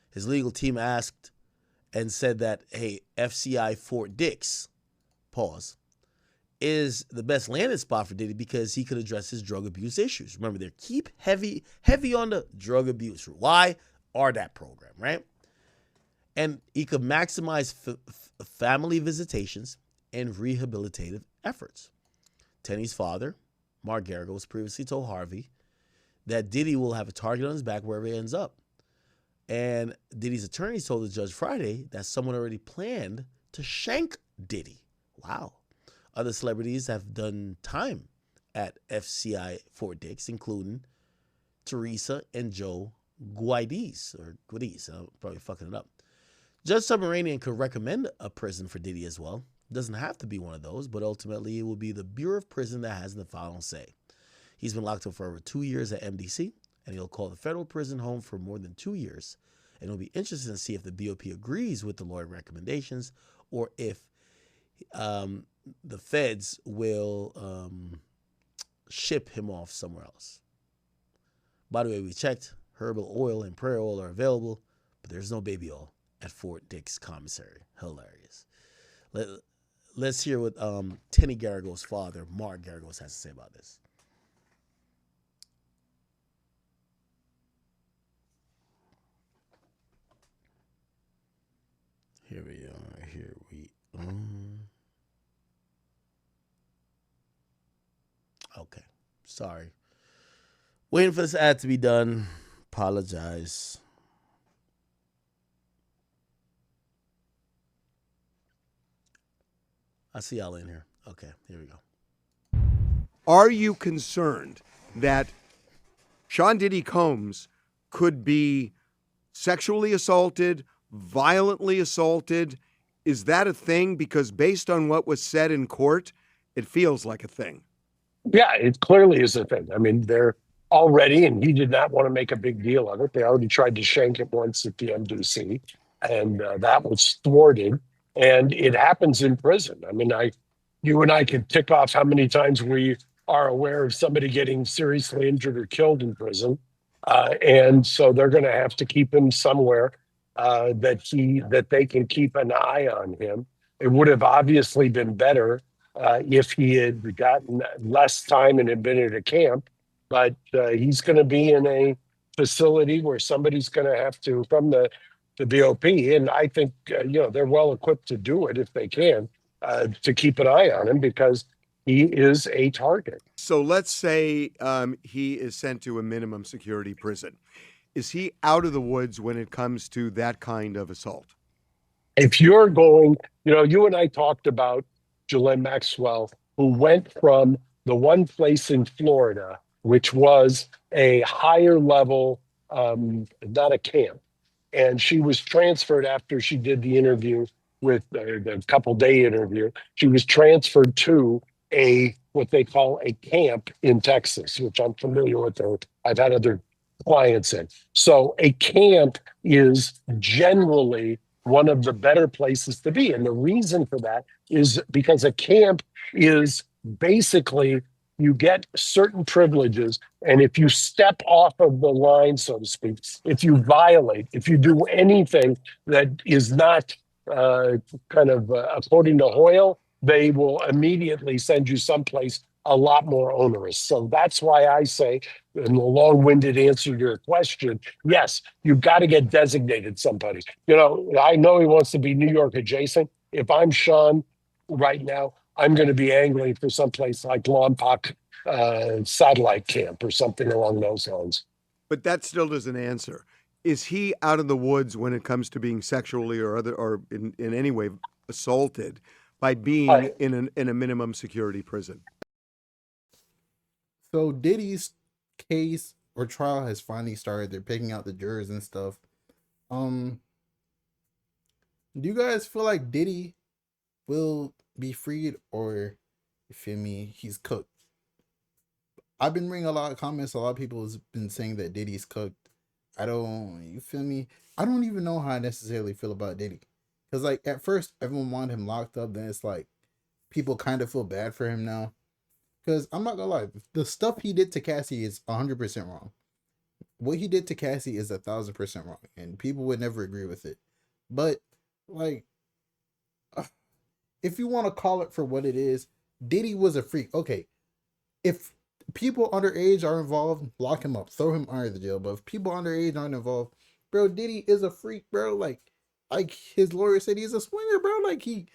His legal team asked and said that, hey, FCI Fort Dix, pause, is the best landing spot for Diddy because he could address his drug abuse issues. Remember, they keep heavy on the drug abuse. Why? RDAP program, right? And he could maximize family visitations and rehabilitative efforts. Tenny's father, Mark Garagos, previously told Harvey that Diddy will have a target on his back wherever he ends up. And Diddy's attorneys told the judge Friday that someone already planned to shank Diddy. Wow. Other celebrities have done time at FCI Fort Dix, including Teresa and Joe Guides, I'm probably fucking it up. Judge Submaranian could recommend a prison for Diddy as well. It doesn't have to be one of those, but ultimately it will be the Bureau of Prison that has the final say. He's been locked up for over 2 years at MDC, and he'll call the federal prison home for more than 2 years. And it'll be interesting to see if the BOP agrees with the lawyer recommendations or if the feds will ship him off somewhere else. By the way, we checked. Herbal oil and prayer oil are available, but there's no baby oil at Fort Dix Commissary. Hilarious. Let's hear what Tenny Garagos' father, Mark Garagos, has to say about this. Here we are. Okay. Sorry. Waiting for this ad to be done. Apologize. I see y'all in here. Okay, here we go. Are you concerned that Sean Diddy Combs could be sexually assaulted, violently assaulted? Is that a thing? Because based on what was said in court, it feels like a thing. Yeah, it clearly is a thing. I mean, they're already, and he did not want to make a big deal of it. They already tried to shank him once at the MDC, and that was thwarted. And it happens in prison. I mean, you and I could tick off how many times we are aware of somebody getting seriously injured or killed in prison. And so they're going to have to keep him somewhere that they can keep an eye on him. It would have obviously been better if he had gotten less time and had been at a camp, but he's going to be in a facility where somebody's going to have to, from the BOP, and I think they're well equipped to do it if they can, to keep an eye on him because he is a target. So let's say he is sent to a minimum security prison. Is he out of the woods when it comes to that kind of assault? If you're going, you and I talked about Ghislaine Maxwell, who went from the one place in Florida, which was a higher level, not a camp. And she was transferred after she did the interview with the couple day interview. She was transferred to what they call a camp in Texas, which I'm familiar with. I've had other clients in. So a camp is generally one of the better places to be. And the reason for that is because a camp is basically you get certain privileges. And if you step off of the line, so to speak, if you violate, if you do anything that is not according to Hoyle, they will immediately send you someplace a lot more onerous. So that's why I say, in the long-winded answer to your question, yes, you've got to get designated somebody. I know he wants to be New York adjacent. If I'm Sean right now, I'm going to be angling for someplace like Lompoc satellite camp or something along those lines. But that still doesn't answer. Is he out of the woods when it comes to being sexually or in any way assaulted by being in a minimum security prison? So Diddy's case or trial has finally started. They're picking out the jurors and stuff. Do you guys feel like Diddy will be freed, or you feel me, he's cooked? I've been reading a lot of comments. A lot of people have been saying that Diddy's cooked. You feel me? I don't even know how I necessarily feel about Diddy. Because like at first everyone wanted him locked up, then it's like people kind of feel bad for him now. Because I'm not gonna lie, the stuff he did to Cassie is 100% wrong. What he did to Cassie is 1,000% wrong, and people would never agree with it. But like, if you want to call it for what it is, Diddy was a freak. Okay, if people underage are involved, lock him up, throw him under the jail. But if people underage aren't involved, bro, Diddy is a freak, bro. Like his lawyer said, he's a swinger, bro. Like you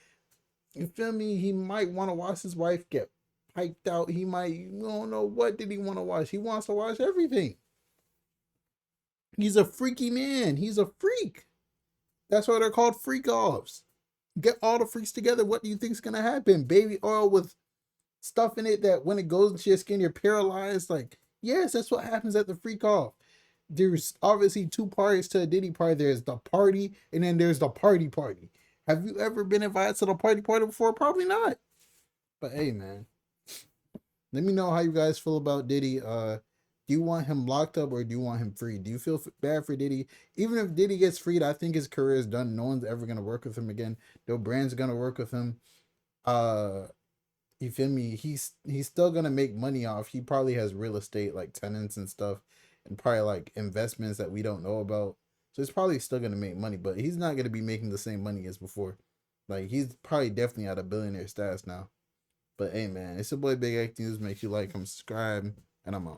feel me? He might want to watch his wife get piped out. He might, you don't know what did he want to watch. He wants to watch everything. He's a freaky man. He's a freak. That's why they're called freak offs. Get all the freaks together. What do you think's gonna happen? Baby oil with stuff in it that when it goes into your skin, you're paralyzed. Like, yes, that's what happens at the freak off. There's obviously two parties to a Diddy party. There's the party, and then there's the party. Have you ever been invited to the party before? Probably not. But hey, man, let me know how you guys feel about Diddy. Do you want him locked up or do you want him free? Do you feel bad for Diddy? Even if Diddy gets freed, I think his career is done. No one's ever gonna work with him again. No brand's gonna work with him. You feel me? He's still gonna make money off. He probably has real estate like tenants and stuff, and probably like investments that we don't know about. So he's probably still gonna make money, but he's not gonna be making the same money as before. Like he's probably definitely at a billionaire status now. But hey, man, it's your boy Big X News. Make sure you like, comment, subscribe, and I'm out.